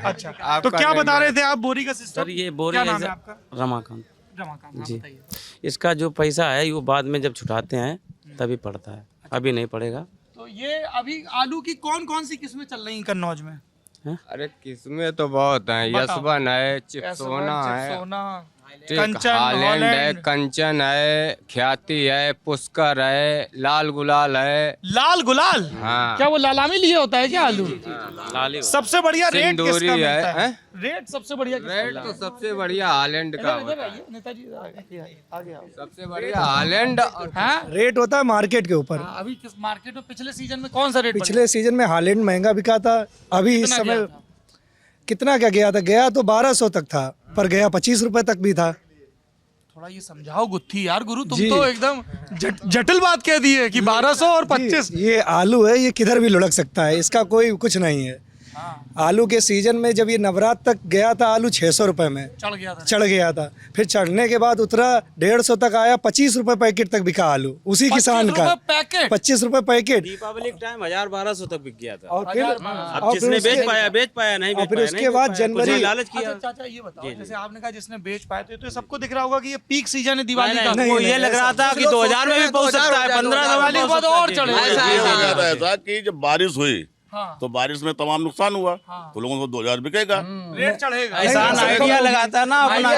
अच्छा, तो क्या बता रहे थे आप बोरी का सिस्टम? सर ये बोरी क्या नाम है आपका? रमाकांत। रमाकांत, हाँ, जी। बताइए। इसका जो पैसा है वो बाद में जब छुटाते हैं तभी पड़ता है, अभी नहीं पड़ेगा। तो ये अभी आलू की कौन कौन सी किस्में चल रही हैं कन्नौज में? अरे किस्में तो बहुत हैं, यशवन है, चिप्सोना है, कंचन, हालैंड है, हॉलैंड। कंचन है, ख्याति है, पुष्कर है, लाल गुलाल है। लाल गुलाल? हाँ। क्या वो लालामी लिए होता है क्या आलू? लाली सबसे बढ़िया रेट सिंदूरी किसका मिलता है? है? रेट सबसे बढ़िया किसका? रेट तो सबसे बढ़िया हालैंड का इधर होता है। आइए, नेताजी आगे आओ। सबसे बढ़िया हालैंड। हाँ? रेट होता है मार्केट के ऊपर। अभी किस मार्केट में पिछले सीजन में कौन सा रेट? पिछले सीजन में हालैंड महंगा बिका था। अभी इस कितना समय गया था? कितना क्या गया था? गया तो 1200 तक था, पर गया 25 रुपए तक भी था। थोड़ा ये समझाओ गुत्थी यार गुरु, तुम जी। तो एकदम जटिल बात कह दी है कि 1200 और 25। ये आलू है, ये किधर भी लुढ़क सकता है, इसका कोई कुछ नहीं है। आलू के सीजन में जब ये नवरात्र तक गया था आलू 600 रुपए में चढ़ गया था। चढ़ गया था। फिर चढ़ने के बाद उतरा 150 तक आया, 25 रुपए पैकेट तक बिका आलू उसी किसान का। 25 रुपए पैकेट। दीपावली के टाइम 1000-1200 तक बिक गया था। और फिर अब जिसने बेच पाया नहीं और बेच फिर पाया, उसके नहीं बाद बेच पाया, जनवरी- कुछ लालच किया। अच्छा चाचा ये बताओ, जैसे आपने कहा जिसने बेच पाए थे, तो सबको दिख रहा होगा कि ये पीक सीजन है दिवाली का। नहीं, ये लग रहा था कि 2000 में भी पहुंच सकता है, 15 दिवाली के बाद और चढ़ेगा। ये हो गया था ऐसा कि जब बारिश हुई हाँ। तो बारिश में तमाम नुकसान हुआ, तो लोगों को 2000 बिकेगा। रेट चढ़ेगा। किसान आइडिया लगाता है ना अपना,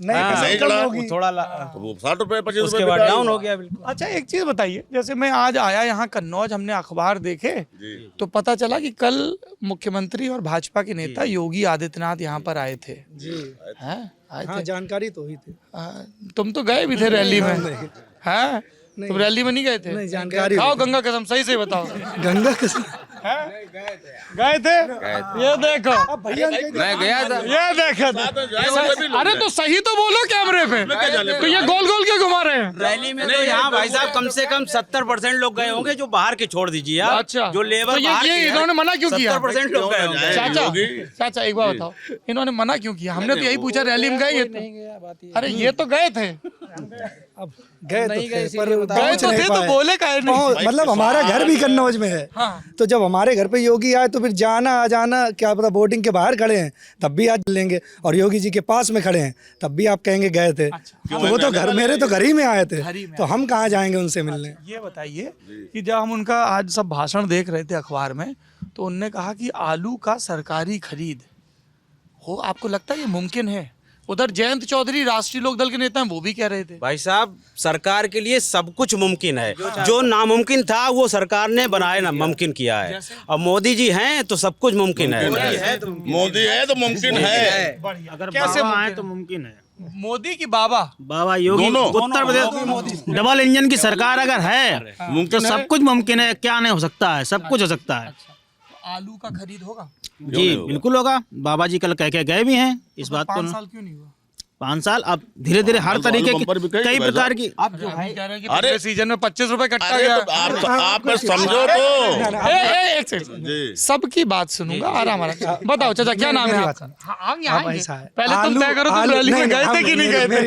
नहीं चढ़ा थोड़ा तो वो 60 रुपए 25 उसके रुपए बाद बिका। डाउन हो गया बिल्कुल। अच्छा एक चीज बताइए, जैसे मैं आज आया यहाँ कन्नौज, हमने अखबार देखे तो पता चला कि कल मुख्यमंत्री और भाजपा के नेता योगी आदित्यनाथ यहाँ पर आए थे। हैं? आए हाँ थे? जानकारी तो हुई थी। तुम तो गए भी थे रैली में, हैं? तुम रैली में नहीं गए थे? नहीं, जानकारी खाओ हुई थी। गंगा कसम, सही से बताओ। गंगा कसम गए थे? ये देखो, भैया मैं गया था। ये देखो, अरे तो सही तो बोलो कैमरे पे, तो ये गोल गोल के घुमा रहे हैं। रैली में तो यहाँ भाई साहब कम से कम 70% लोग गए होंगे, जो बाहर के छोड़ दीजिए आप। अच्छा, जो लेबर तो ये इन्होंने मना क्यों किया? 70% लोग गए होंगे। चाचा एक बार बताओ, इन्होंने मना क्यों किया? हमने तो यही पूछा रैली में गए थे। अरे ये तो गए थे, अब गए तो थे, पर गए पहुंच तो नहीं थे, तो पाए। बोले काहे नहीं? मतलब हमारा घर भी कन्नौज में है, हाँ। तो जब हमारे घर पे योगी आए तो फिर जाना आ जाना क्या पता, बोर्डिंग के बाहर खड़े हैं तब भी आज लेंगे, और योगी जी के पास में खड़े हैं तब भी आप कहेंगे गए थे। तो वो तो घर, मेरे तो घर ही में आए थे, तो हम कहाँ जाएंगे उनसे मिलने। ये बताइए कि जब हम उनका आज सब भाषण देख रहे थे अखबार में, तो उनने कहा कि आलू का सरकारी खरीद हो, आपको लगता है ये मुमकिन है? उधर जयंत चौधरी राष्ट्रीय लोक दल के नेता हैं, वो भी कह रहे थे। भाई साहब सरकार के लिए सब कुछ मुमकिन है, जो नामुमकिन था वो सरकार ने बनाए ना मुमकिन किया है। अब मोदी जी हैं तो सब कुछ मुमकिन है। मोदी है तो मुमकिन है। अगर कैसे आए तो मुमकिन है। मोदी की बाबा योगी दोनों। उत्तर प्रदेश डबल इंजन की सरकार अगर है तो सब कुछ मुमकिन है। क्या नहीं हो सकता है, सब कुछ हो सकता है। आलू का खरीद होगा? जी बिल्कुल होगा। बाबा जी कल कह के गए भी हैं इस बात को। 5 साल क्यों नहीं हुआ? 5 साल अब धीरे धीरे हर तरीके की कई प्रकार की आप जो है कह रहे हैं कि पिछले सीजन में 25 रुपए कटता गया। आप समझो तो एक सेकंड, सबकी बात सुनूंगा, आराम आराम। बताओ चाचा, क्या नाम है आपका? पहले तुम तय करो, तुम रैली में गए थे कि नहीं गए थे?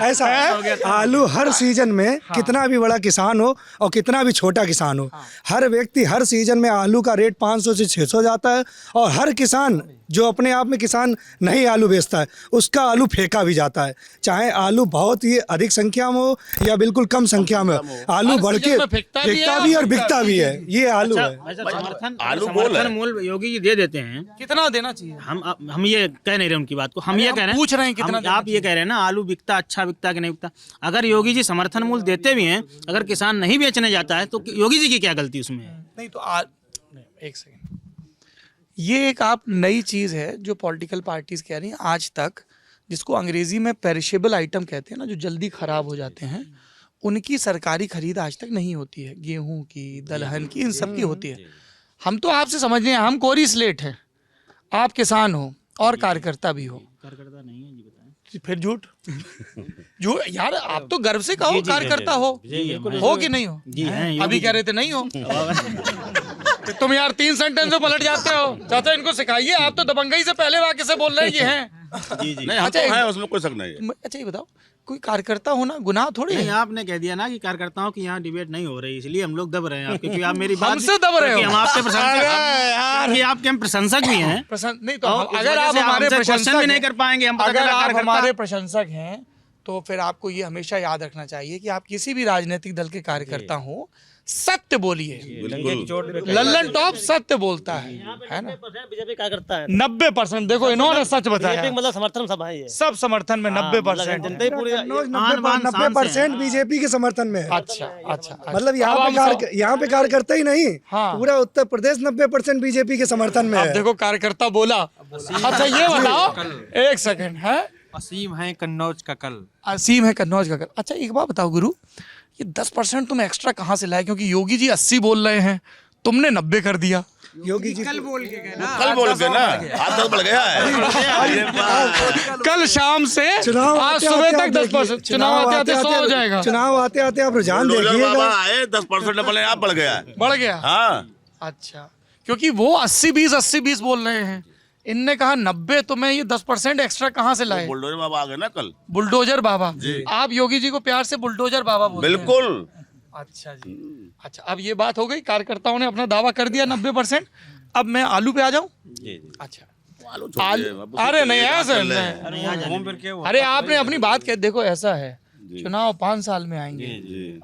ऐसा है, आलू हर सीजन में कितना भी बड़ा किसान हो और कितना भी छोटा किसान हो, हर व्यक्ति हर सीजन में आलू का रेट 500 से 600 जाता है, और हर किसान जो अपने आप में किसान नहीं आलू बेचता है उसका आलू फेंका भी जाता है, चाहे आलू बहुत ही अधिक संख्या में हो या बिल्कुल कम संख्या में हो, आलू बढ़ के फेंकता भी और बिकता भी है। ये आलू है। समर्थन मूल्य योगी जी दे देते हैं। कितना देना चाहिए? हम ये कह नहीं रहे उनकी बात को, हम ये कह रहे हैं, पूछ रहे हैं कितना देना आप ये कह रहे हैं ना आलू बिकता, अच्छा बिकता कि नहीं बिकता। अगर योगी जी समर्थन मूल्य देते भी हैं, अगर किसान नहीं बेचने जाता है तो योगी जी की क्या गलती उसमें है? नहीं तो एक सेकंड, ये एक आप नई चीज़ है जो पॉलिटिकल पार्टीज कह रही हैं। आज तक जिसको अंग्रेजी में पेरिशेबल आइटम कहते हैं ना, जो जल्दी खराब हो जाते हैं, उनकी सरकारी खरीद आज तक नहीं होती है। गेहूं की, दलहन की, इन सब की होती है। हम तो आपसे समझ रहे हैं, हम कोरी स्लेट हैं, आप किसान हो और कार्यकर्ता भी हो। कार्यकर्ता नहीं है जी, बताएं। फिर झूठ जो यार, आप तो गर्व से कहो कार्यकर्ता हो कि नहीं हो? जी हैं, अभी कह रहे थे नहीं हो। तो तुम यार 3 सेंटेंस में पलट जाते हो। चाचा इनको सिखाइए, आप तो दबंगई से पहले वाक्य से बोल रहे हैं ये हैं। जी जी। नहीं, हम तो हैं, उसमें कोई शक नहीं है। अच्छा ये बताओ, कोई कार्यकर्ता होना गुनाह थोड़ी नहीं, है? आपने कह दिया ना कि कार्यकर्ताओं की यहाँ डिबेट नहीं हो रही, इसलिए हम लोग दब रहे हैं आप, क्योंकि आप मेरी बात हमसे दब रहे हो? हम आपके अरे यार, आपके हम प्रशंसक भी हैं। नहीं तो अगर आप हमारे क्वेश्चन भी नहीं कर पाएंगे हम, अगर आप हमारे प्रशंसक हैं तो फिर आपको ये हमेशा याद रखना चाहिए कि आप किसी भी राजनीतिक दल के कार्यकर्ता हो, सत्य बोलिए। लल्लन टॉप सत्य बोलता है ना। बीजेपी क्या करता है? 90%। देखो इन्होंने सच बताया, मतलब समर्थन सब है, सब समर्थन में 90%। 90% बीजेपी के समर्थन में है। अच्छा। मतलब यहाँ पे कार्यकर्ता ही नहीं, पूरा उत्तर प्रदेश 90% बीजेपी के समर्थन में अब है। देखो कार्यकर्ता बोला। अच्छा ये बताओ, एक सेकंड है, असीम है कन्नौज का कल। असीम है कन्नौज का। अच्छा एक बात बताओ गुरु, ये 10% तुम एक्स्ट्रा कहाँ से लाए? क्योंकि योगी जी 80 बोल रहे हैं, तुमने 90 कर दिया। योगी जी कल बोल के ना, हाथ 10 बढ़ गया है। कल शाम से आज सुबह तक 10%। चुनाव आते आते 100 हो जाएगा। चुनाव आते आते आप रुझान देखिएगा, आए 10% अपने आप बढ़ गया है। बढ़ गया। हाँ अच्छा, क्योंकि वो 80-20 बोल रहे हैं, इनने कहा 90, तो मैं ये 10% एक्स्ट्रा कहाँ से लाए? बुलडोजर बाबा आ गए ना कल। बुलडोजर बाबा, आप योगी जी को प्यार से बुलडोजर बाबा बोलते हैं। बिल्कुल। अच्छा जी। अच्छा, अब ये बात हो गई, कार्यकर्ताओं ने अपना दावा कर दिया 90%। अब मैं आलू पे आ जाऊं। अच्छा आलू, अरे नहीं ऐसा नहीं, अरे आपने अपनी बात कह, देखो ऐसा है, चुनाव 5 साल में आएंगे,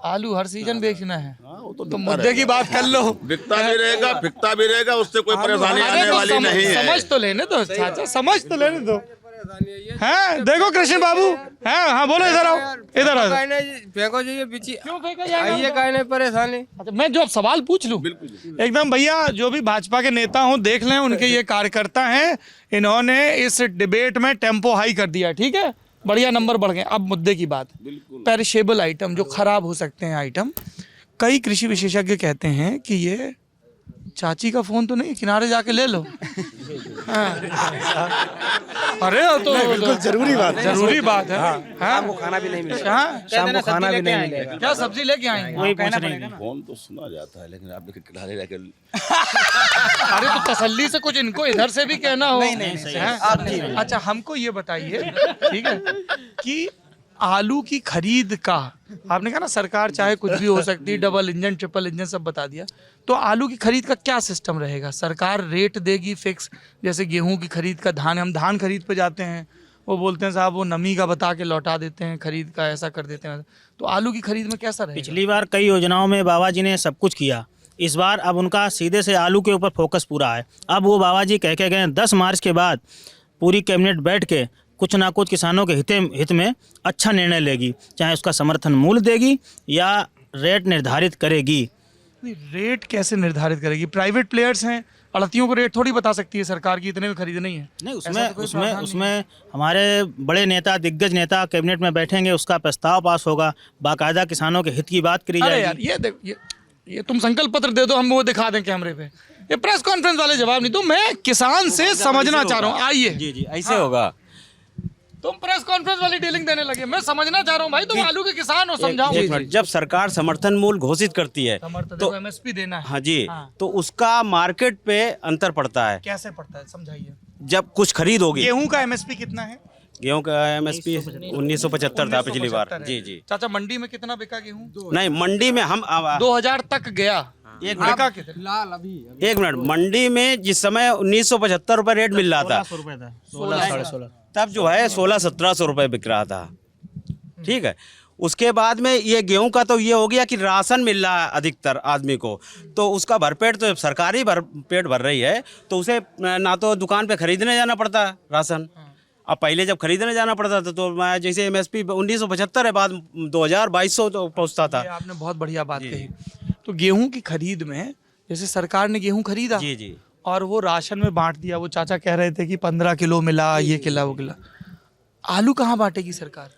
आलू हर सीजन बेचना है, तो मुद्दे की बात कर लो। बिकता भी रहेगा, फिकता भी रहेगा, उससे कोई परेशानी आने वाली नहीं है। समझ तो लेने दो चाचा, समझ तो लेने दो। हैं देखो कृष्ण बाबू हैं, हाँ बोलो, इधर आओ, इधर आओ। फेंको जी, ये बिची क्यों फेंका जाएगा? ये कहने परेशानी। अच्छा, मैं जो अब सवाल पूछ लूं एकदम, भैया जो भी भाजपा के नेता हों देख लें, उनके ये कार्यकर्ता हैं, इन्होंने इस डिबेट में टेम्पो हाई कर दिया, ठीक है, बढ़िया नंबर बढ़ गए। अब मुद्दे की बात, पेरिशेबल आइटम, जो खराब हो सकते हैं आइटम, कई कृषि विशेषज्ञ कहते हैं कि ये चाची का फोन तो नहीं, किनारे जाके ले लो। हाँ। अरे तो बिल्कुल जरूरी बात है, जरूरी बात है। शाम को खाना भी नहीं मिलेगा। हाँ, शाम को खाना भी नहीं मिलेगा। क्या सब्जी लेके आएंगे? वही कहना पड़ेगा ना। फोन तो सुना जाता है, लेकिन आप किनारे जाके अरे तो तसल्ली से कुछ इनको इधर से भी कहना हो। नहीं। अच्छा, हमको ये बताइए, ठीक है, कि आलू की खरीद का, आपने कहा ना सरकार चाहे कुछ भी हो सकती है, डबल इंजन ट्रिपल इंजन सब बता दिया, तो आलू की खरीद का क्या सिस्टम रहेगा? सरकार रेट देगी फिक्स, जैसे गेहूं की खरीद का, धान, हम धान खरीद पे जाते हैं, वो बोलते हैं साहब वो नमी का बता के लौटा देते हैं, खरीद का ऐसा कर देते हैं, तो आलू की खरीद में कैसा रहेगा? पिछली बार कई योजनाओं में बाबा जी ने सब कुछ किया, इस बार अब उनका सीधे से आलू के ऊपर फोकस पूरा है। अब वो बाबा जी कह के गए 10 मार्च के बाद पूरी कैबिनेट बैठ के कुछ ना कुछ किसानों के हित में अच्छा निर्णय लेगी, चाहे उसका समर्थन मूल्य देगी या रेट निर्धारित करेगी। नहीं, रेट कैसे निर्धारित करेगी? प्राइवेट प्लेयर्स हैं, अड़तियों को रेट थोड़ी बता सकती है सरकार की, इतने में खरीद नहीं है। नहीं, उसमें हमारे बड़े नेता, दिग्गज नेता कैबिनेट में बैठेंगे, उसका प्रस्ताव पास होगा, बाकायदा किसानों के हित की बात करी अरे जाएगी। यार ये देख, ये तुम संकल्प पत्र दे दो, हम वो दिखा दें कैमरे पे, ये प्रेस कॉन्फ्रेंस वाले जवाब नहीं। तो मैं किसान से समझना चाह रहा हूँ, आइए जी ऐसे होगा। तुम प्रेस कॉन्फ्रेंस वाली डीलिंग देने लगे, मैं समझना चाह रहा हूँ भाई, तुम आलू के किसान हो, समझाओ। एक मिनट, जब सरकार समर्थन मूल्य घोषित करती है तो एमएसपी देना है। हाँ जी, तो उसका मार्केट पे अंतर पड़ता है। कैसे पड़ता है, समझाइए। जब कुछ खरीद होगी, गेहूं का एमएसपी कितना है? गेहूं का एमएसपी 1975 था पिछली बार। जी। चाचा मंडी में कितना बिका गेहूं? नहीं, मंडी में हम 2000 तक गया। एक लाल मिनट, मंडी में जिस समय 1975 रुपए रेट मिल रहा था, 16 तब जो है 1600-1700 रुपए बिक रहा था, ठीक है। उसके बाद में ये गेहूं का तो ये हो गया कि राशन मिल रहा है अधिकतर आदमी को, तो उसका भरपेट तो सरकारी पेट भर रही है, तो उसे ना तो दुकान पे खरीदने जाना पड़ता है राशन। अब पहले जब खरीदने जाना पड़ता था तो जैसे एमएसपी 1975 है, बाद 2000-2200 तो पहुंचता था। आपने बहुत बढ़िया बात कही। तो गेहूं की खरीद में जैसे सरकार ने गेहूं खरीदा जी और वो राशन में बांट दिया, वो चाचा कह रहे थे कि 15 किलो मिला, ये किला वो किला, आलू कहाँ बांटेगी सरकार?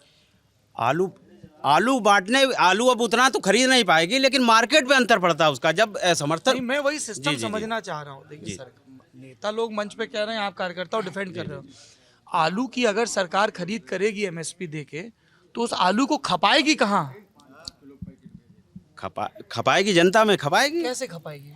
आलू बांटने, आलू अब उतना तो खरीद नहीं पाएगी, लेकिन मार्केट पे अंतर पड़ता है उसका, जब समर्थन। मैं वही सिस्टम समझना चाह रहा हूँ। देखिए नेता लोग मंच पे कह रहे हैं, आप कार्यकर्ता और डिफेंड कर रहे हो। आलू की अगर सरकार खरीद करेगी एमएसपी देके, तो उस आलू को खपाएगी कहाँ? खपाएगी जनता में, खपाएगी। कैसे खपाएगी?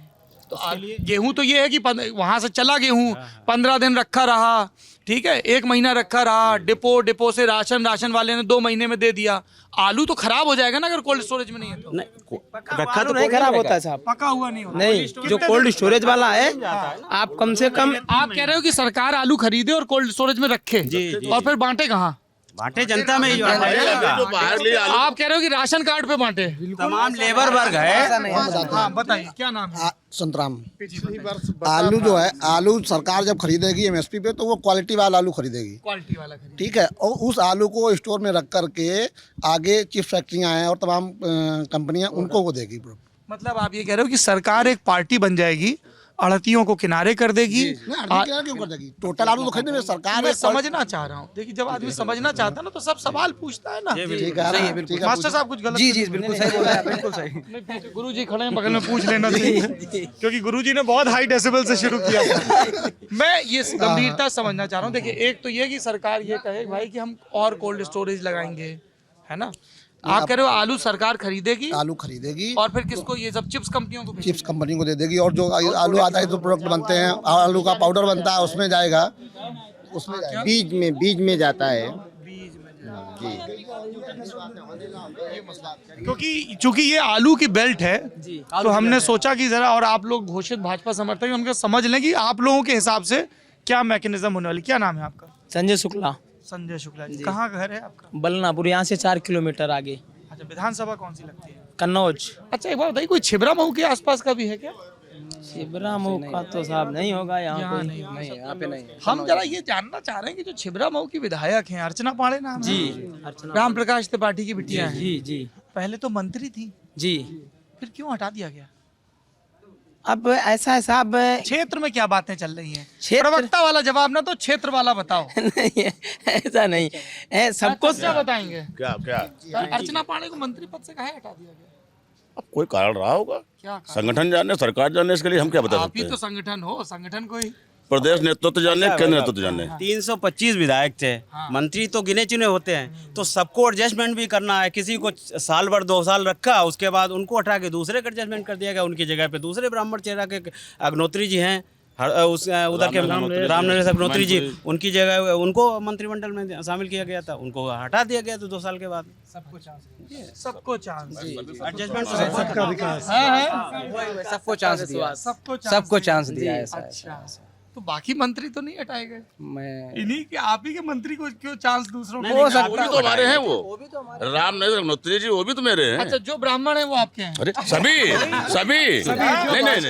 तो गेहूं तो ये है कि वहां से चला गेहूं, 15 दिन रखा रहा, ठीक है, 1 महीना रखा रहा, डिपो से राशन वाले ने 2 महीने में दे दिया। आलू तो खराब हो जाएगा ना अगर कोल्ड स्टोरेज में नहीं है तो। रखा तो नहीं खराब होता है साहब, पका हुआ नहीं होता। नहीं, जो कोल्ड स्टोरेज वाला है, आप कम से कम, आप कह रहे हो कि सरकार आलू खरीदे और कोल्ड स्टोरेज में रखे, और फिर बांटे कहाँ? बांटे जनता में ही। आप कह रहे हो कि राशन कार्ड पे बांटे? तमाम लेबर वर्ग है। हाँ, बताइए क्या नाम है? संतराम। आलू जो है, आलू सरकार जब खरीदेगी एमएसपी पे, तो वो क्वालिटी वाला आलू खरीदेगी, क्वालिटी वाला खरीदेगी, ठीक है। और उस आलू को स्टोर में रख करके आगे चिप्स फैक्ट्रियां हैं और तमाम कंपनियां, उनको वो देगी। मतलब आप ये कह रहे हो कि सरकार एक पार्टी बन जाएगी, अड़तियों को किनारे कर देगी। क्यों कर देगी? टोटल आलू तो खरीदने में सरकार। मैं समझना चाह रहा हूँ। देखिए जब आदमी समझना चाहता है ना, तो सब सवाल पूछता है ना। ठीक है, मास्टर साहब कुछ गलत? जी बिल्कुल सही बोल रहे हैं, बिल्कुल सही। गुरुजी खड़े हैं बगल में, पूछ लेना चाहिए, क्योंकि गुरुजी ने बहुत हाई डेसिबल से शुरू किया था। मैं ये गंभीरता समझना चाह रहा हूँ। देखिए एक तो ये कि सरकार ये कहे भाई कि हम और कोल्ड स्टोरेज लगाएंगे, है ना। आप कह रहे हो आलू सरकार खरीदेगी, आलू खरीदेगी और फिर किसको? ये सब चिप्स कंपनियों को, चिप्स कंपनी को दे देगी। और जो आलू आधारित जो प्रोडक्ट बनते हैं, आलू का पाउडर बनता है, उसमें जाएगा, उसमें बीज में जाता है। क्योंकि चूंकि ये आलू की बेल्ट है, तो हमने सोचा कि जरा, और आप लोग घोषित भाजपा समर्थक, हमको समझ लें कि आप लोगों के हिसाब से क्या मैकेनिज्म होने वाली। क्या नाम है आपका? संजय शुक्ला। संजय शुक्ला जी, कहाँ घर है आपका? बलनापुर, यहाँ से 4 किलोमीटर आगे। अच्छा, विधानसभा कौन सी लगती है? कन्नौज। अच्छा एक बात बताइए, कोई छिबरा मऊ के आसपास का भी है क्या? छिबरा मऊ का तो साहब नहीं होगा यहाँ पे। नहीं यहाँ पे नहीं। हम जरा ये जानना चाह रहे हैं कि जो छिबरा मऊ की विधायक हैं अर्चना पांडे नाम है, जी राम प्रकाश त्रिपाठी की बिटिया हैं, जी जी पहले तो मंत्री थी, जी। फिर क्यों हटा दिया गया? अब ऐसा है साहब, क्षेत्र में क्या बातें चल रही हैं? क्षेत्र- प्रवक्ता वाला जवाब ना तो क्षेत्र वाला बताओ। नहीं ऐसा नहीं है, सबको क्या बताएंगे? क्या क्या अर्चना पांडे को मंत्री पद से काहे हटा दिया गया? अब कोई कारण रहा होगा, क्या कारण? संगठन जाने, सरकार जाने, इसके लिए हम क्या बता आप सकते ही हैं? तो संगठन हो, संगठन को ही प्रदेश नेतृत्व जाने, केंद्र नेतृत्व जाने। 325 विधायक थे, मंत्री तो गिने चुने होते हैं, तो सबको एडजस्टमेंट भी करना है। किसी को साल भर 2 साल रखा, उसके बाद उनको हटा के दूसरे का एडजस्टमेंट कर दिया गया। उनकी जगह पे दूसरे ब्राह्मण चेहरा के अग्नोत्री जी हैं, उधर के रामनरेश अग्नोत्री जी, उनकी जगह उनको मंत्रिमंडल में शामिल किया गया था, उनको हटा दिया गया था 2 साल के बाद। सबको चांस एडजस्टमेंट सबका विकास। सबको चांस दिया, सबको चांस दिया है। अच्छा, तो बाकी मंत्री तो नहीं हटाए गए? मैं इन्हीं के आप ही के मंत्री को क्यों चांस दूसरों को? वो भी तो हमारे हैं, वो रामनरेश अग्नोत्री जी, वो भी तो मेरे हैं। अच्छा, जो ब्राह्मण है वो आपके हैं? अरे सभी नहीं,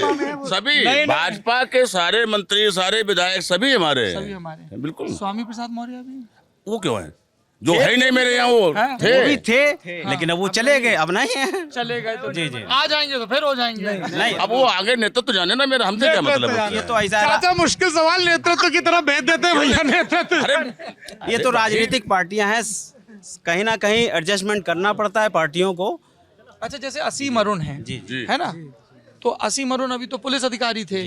सभी भाजपा के सारे मंत्री, सारे विधायक सभी हमारे सभी हैं, हमारे हैं। बिल्कुल। स्वामी प्रसाद मौर्य भी वो क्यों है? जो है ही नहीं मेरे यहाँ, वो थे, वो भी थे, लेकिन अब वो चले गए, अब नहीं है। चले गए तो जी जी आ जाएंगे तो फिर हो जाएंगे। नहीं, अब वो आगे नेतृत्व जाने ना, मेरा हमसे क्या मतलब है? ये तो ऐसा है, चाचा मुश्किल सवाल नेतृत्व की तरह भेज देते हैं भैया नेतृत्व। ये तो राजनीतिक पार्टियां हैं, कहीं ना कहीं एडजस्टमेंट करना पड़ता है पार्टियों को। अच्छा, जैसे असीम अरुण है, जी है ना? तो असीम अरुण अभी तो पुलिस अधिकारी थे,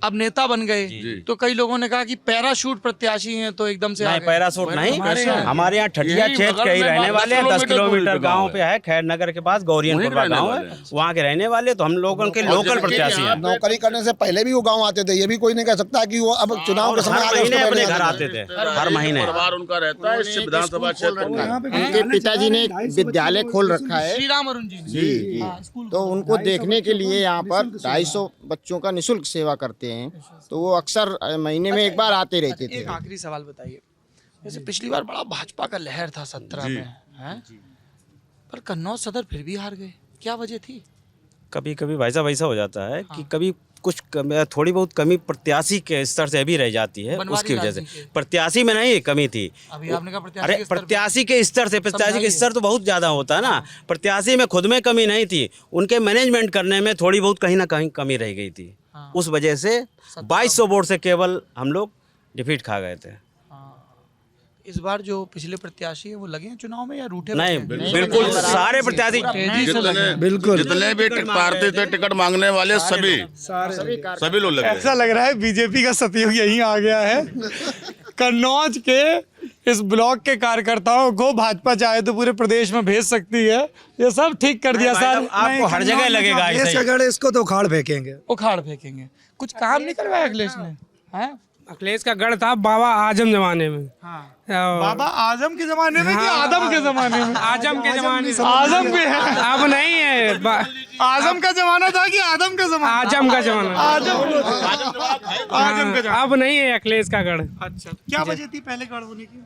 अब नेता बन गए, तो कई लोगों ने कहा कि पैराशूट प्रत्याशी हैं तो एकदम से आ नहीं, गए। पैराशूट नहीं, हमारे यहाँ ठठिया यही क्षेत्र बगल के ही में रहने 10 वाले हैं। 10 किलोमीटर किलोमीटर गांव दूर पे है, खैर नगर के पास गौरियनपुर का गांव है, वहाँ के रहने वाले, तो हम लोगों के लोकल प्रत्याशी हैं। नौकरी करने से पहले भी वो गाँव आते थे, ये भी कोई नहीं कह सकता कि वो अब चुनाव के समय हर आ गए महीने उसके अपने पहले घर आ आते थे, हर महीने। परिवार उनका रहता है, इससे विधानसभा क्षेत्र में। उनके पिताजी ने विद्यालय खोल रखा है, श्री राम अरुण जी ने। जी स्कूल तो उनको देखने के लिए यहाँ पर 250 बच्चों का निःशुल्क सेवा करते हैं, तो वो अक्सर महीने में एक बार आते रहते थे। एक आखिरी सवाल बताइए, जैसे पिछली बार बड़ा भाजपा का लहर था 17 में, है? पर कन्नौज सदर फिर भी हार गए, क्या वजह थी? कभी कभी वैसा हो जाता है कि कभी कुछ थोड़ी बहुत कमी प्रत्याशी के स्तर से अभी रह जाती है, बनवारी उसकी वजह से। राजनीति। प्रत्याशी में नहीं कमी थी, अभी आपने कहा प्रत्याशी अरे के स्तर पे- प्रत्याशी के स्तर से, प्रत्याशी के स्तर तो बहुत ज़्यादा होता है ना, प्रत्याशी में खुद में कमी नहीं थी, उनके मैनेजमेंट करने में थोड़ी बहुत कहीं ना कहीं कमी रह गई थी। उस वजह से 2200 वोट से केवल हम लोग डिफीट खा गए थे। इस बार जो पिछले प्रत्याशी है वो लगे हैं चुनाव में या रूठे? नहीं, बिल्कुल सारे प्रत्याशी जितने भी पार्टी से टिकट मांगने वाले सभी लोग लगे। ऐसा लग रहा है बीजेपी का सतयुग यहीं आ गया है। कन्नौज के इस ब्लॉक के कार्यकर्ताओं को भाजपा चाहे तो पूरे प्रदेश में भेज सकती है, ये सब ठीक कर दिया सर। आपको हर जगह लगेगा ऐसा ही। अगर इसको तो उखाड़ फेंकेंगे। उखाड़ फेंकेंगे। कुछ काम नहीं करवाया अखिलेश ने? हैं? अखिलेश का गढ़ था बाबा आजम जमाने में। बाबा आजम के जमाने में कि आदम के जमाने में? आजम के जमाने में। आजम भी है, अब नहीं है। आजम का जमाना था कि आदम का जमाना? आजम का जमाना। आजम का जमाना। अब नहीं है अखिलेश का गढ़। अच्छा, क्या वजह थी पहले गढ़ होने की?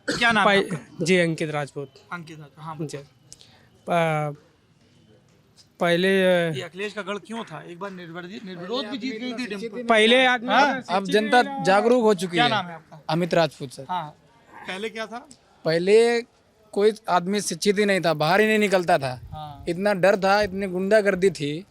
क्या नाम है आपका? जी अंकित राजपूत। अंकित राजपूत, हाँ। जी पहले ये अखिलेश का गढ़ क्यों था? एक बार निर्विरोध भी जीत गई थी डिम्पल। पहले अब जनता जागरूक हो चुकी क्या है। नाम है आपका? अमित राजपूत सर। हाँ, पहले क्या था? पहले कोई आदमी शिक्षित ही नहीं था, बाहर ही नहीं निकलता था। इतना डर था, इतनी गुंडागर्दी थी।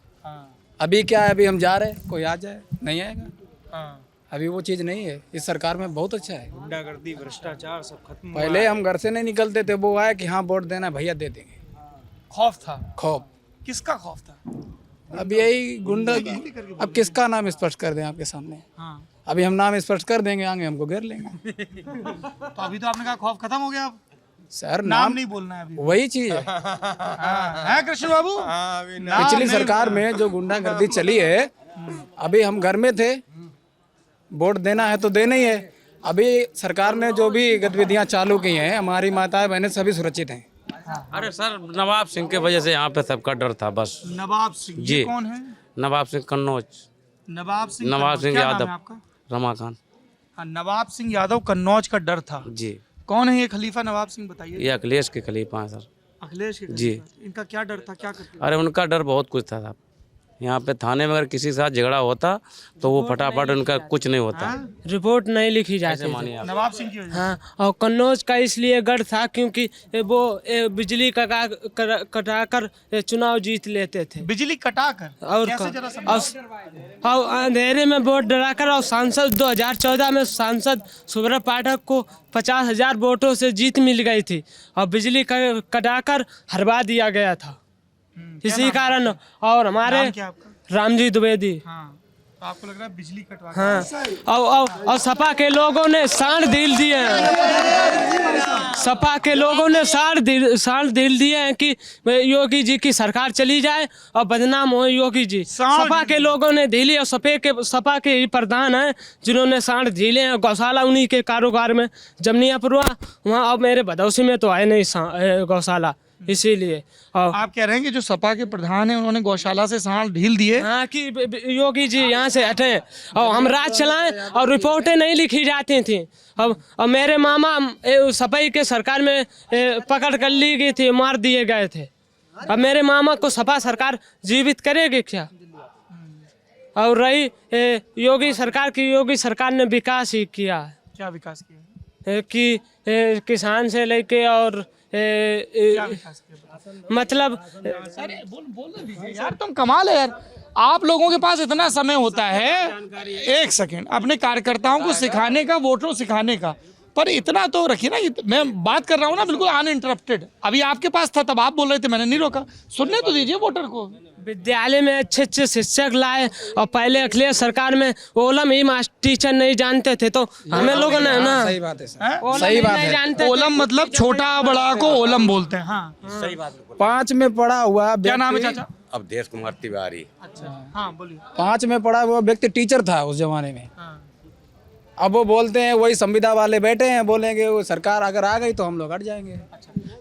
अभी क्या है, अभी हम जा रहे, कोई आ जाए नहीं आएगा। अभी वो चीज़ नहीं है, इस सरकार में बहुत अच्छा है। गुंडागर्दी भ्रष्टाचार सब खत्म। पहले हम घर से नहीं निकलते थे, वो आए कि हाँ वोट देना भैया दे देंगे। खौफ था। खौफ। किसका खौफ था? अब यही गुंडा, अब किसका नाम स्पष्ट कर दें आपके सामने? अभी हम नाम स्पष्ट कर देंगे, आगे हमको घेर लेंगे। तो अभी तो आपने कहा खौफ खत्म हो गया। अब सर नाम नहीं बोलना है अभी। वही चीज है। है कृष्ण बाबू? पिछली सरकार में जो गुंडागर्दी चली है, अभी हम घर में थे, वोट देना है तो देना ही है। अभी सरकार ने जो भी गतिविधियां चालू की हैं, हमारी माताएं बहनें सभी सुरक्षित हैं। अरे सर, नवाब सिंह के वजह से यहाँ पे सबका डर था बस। नवाब सिंह जी। ये कौन है? नवाब सिंह कन्नौज। नवाब सिंह नवाब कन्नौज। सिंह क्या नाम यादव। है आपका? रमाकांत। हाँ, नवाब सिंह यादव कन्नौज का डर था। जी। कौन है ये खलीफा नवाब सिंह, बताइए। ये अखिलेश के खलीफा हैं सर। अखिलेश के जी। खलीफा। इनका क्या डर था, क्या करते? अरे उनका डर बहुत कुछ था साहब, यहाँ पे थाने में अगर किसी के साथ झगड़ा होता तो वो फटाफट उनका कुछ नहीं होता। रिपोर्ट नहीं लिखी जाती थी। नवाब सिंह की वजह से। हाँ, और कन्नौज का इसलिए गढ़ था क्योंकि वो बिजली कटाकर चुनाव जीत लेते थे। बिजली कटाकर और कैसे जरा समझाओ? और अंधेरे में वोट डराकर, और सांसद 2014 में सांसद सुब्रत पाठक को 50,000 वोटों से जीत मिल गई थी और बिजली कटाकर हरवा दिया गया था। इसी कारण। और हमारे नाम क्या आपका? रामजी द्विवेदी। हाँ, तो आपको लग रहा है बिजली कटवा? हाँ, और सपा के लोगों ने साढ़ दिल दिए हैं। सपा के लोगों ने साढ़ दिल दिए हैं कि योगी जी की सरकार चली जाए और बदनाम हो योगी जी। सपा के लोगों ने ढीली, और सपा के ही प्रधान हैं जिन्होंने साढ़ ढीले हैं। गौशाला उन्हीं के कारोबार में। जमनियापुरा वहाँ, अब मेरे भदौसी में तो आए नहीं गौशाला, इसीलिए। और आप कह रहे हैं कि जो सपा के प्रधान हैं उन्होंने गौशाला से सांड ढील दिए? हाँ, कि योगी जी यहाँ से हटें और हम राज चलाएं, और रिपोर्टें नहीं लिखी जाती थी। अब मेरे मामा सपाई के सरकार में पकड़ कर ली गई थी, मार दिए गए थे। अब मेरे मामा को सपा सरकार जीवित करेगी क्या? और रही योगी सरकार की, योगी सरकार ने विकास ही किया। क्या विकास किया? कि किसान से लेके और मतलब बोल दीजिए यार, तुम कमाल है यार। आप लोगों के पास इतना समय होता है, एक सेकंड, अपने कार्यकर्ताओं को सिखाने का, वोटरों सिखाने का, पर इतना तो रखिए ना। मैं बात कर रहा हूँ ना बिल्कुल अनइंटरप्टेड। अभी आपके पास था तब आप बोल रहे थे, मैंने नहीं रोका। सुनने तो दीजिए वोटर को। विद्यालय में अच्छे अच्छे शिक्षक लाए, और पहले अखिलेश सरकार में ओलम ही टीचर नहीं जानते थे, तो हमें लोगों ने ना। सही बात है सर, सही बात है। ओलम मतलब छोटा बड़ा को ओलम बोलते हैं। हाँ, सही बात। 5 में पढ़ा हुआ, क्या नाम है चाचा? अवधेश कुमार तिवारी। अच्छा, हाँ बोलिए। 5 में पढ़ा हुआ व्यक्ति टीचर था उस जमाने में। अब वो बोलते हैं, वही संविदा वाले बैठे हैं, बोलेंगे वो सरकार अगर आ गई तो हम लोग हट जाएंगे।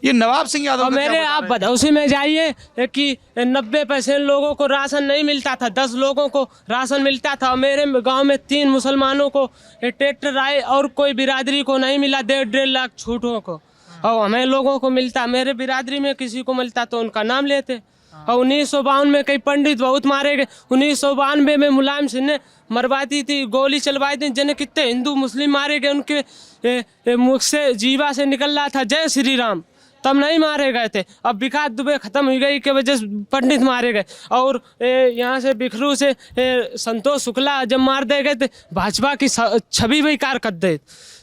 ये नवाब सिंह यादव और मेरे आप भदौसी में जाइए कि 90% लोगों को राशन नहीं मिलता था, 10 लोगों को राशन मिलता था। और मेरे गांव में 3 मुसलमानों को ट्रैक्टर आए और कोई बिरादरी को नहीं मिला, 1.5 लाख छूटों को। और हमें लोगों को मिलता, मेरे बिरादरी में किसी को मिलता तो उनका नाम लेते। और 1952 में कई पंडित बहुत मारे गए। 1992 में मुलायम सिंह ने मरवा दी थी, गोली चलवाई थी, जिन्हें कितने हिंदू मुस्लिम मारे गए। उनके मुख से जीवा से निकल रहा था जय श्री राम, तब नहीं मारे गए थे। अब विकास दुबे खत्म हो गई के वजह से पंडित मारे गए। और यहाँ से बिखरू से संतोष शुक्ला जब मार दे गए थे, भाजपा की छवि बेकार कर दे,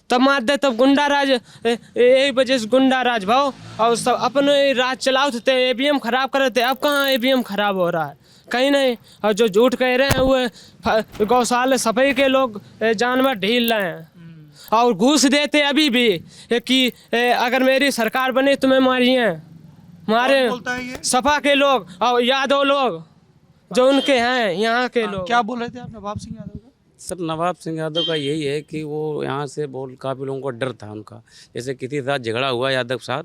तब मार दे। तब गुंडा राज, एक वजह से गुंडा राज भाव, और सब अपने राज चलाओ थे, ईवीएम खराब कर रहे थे। अब कहाँ ईवीएम खराब हो रहा है? कहीं नहीं। और जो झूठ कह रहे हैं वो गौशाला सफाई के लोग जानवर ढील रहे हैं और घूस देते अभी भी कि अगर मेरी सरकार बने तुम्हें मारिए, मारे सपा के लोग और यादव लोग जो उनके हैं यहाँ के लोग। क्या बोल रहे थे आप नवाब सिंह यादव का? सर, नवाब सिंह यादव का यही है कि वो यहाँ से बहुत काफ़ी लोगों को डर था उनका। जैसे किसी के साथ झगड़ा हुआ यादव के साथ,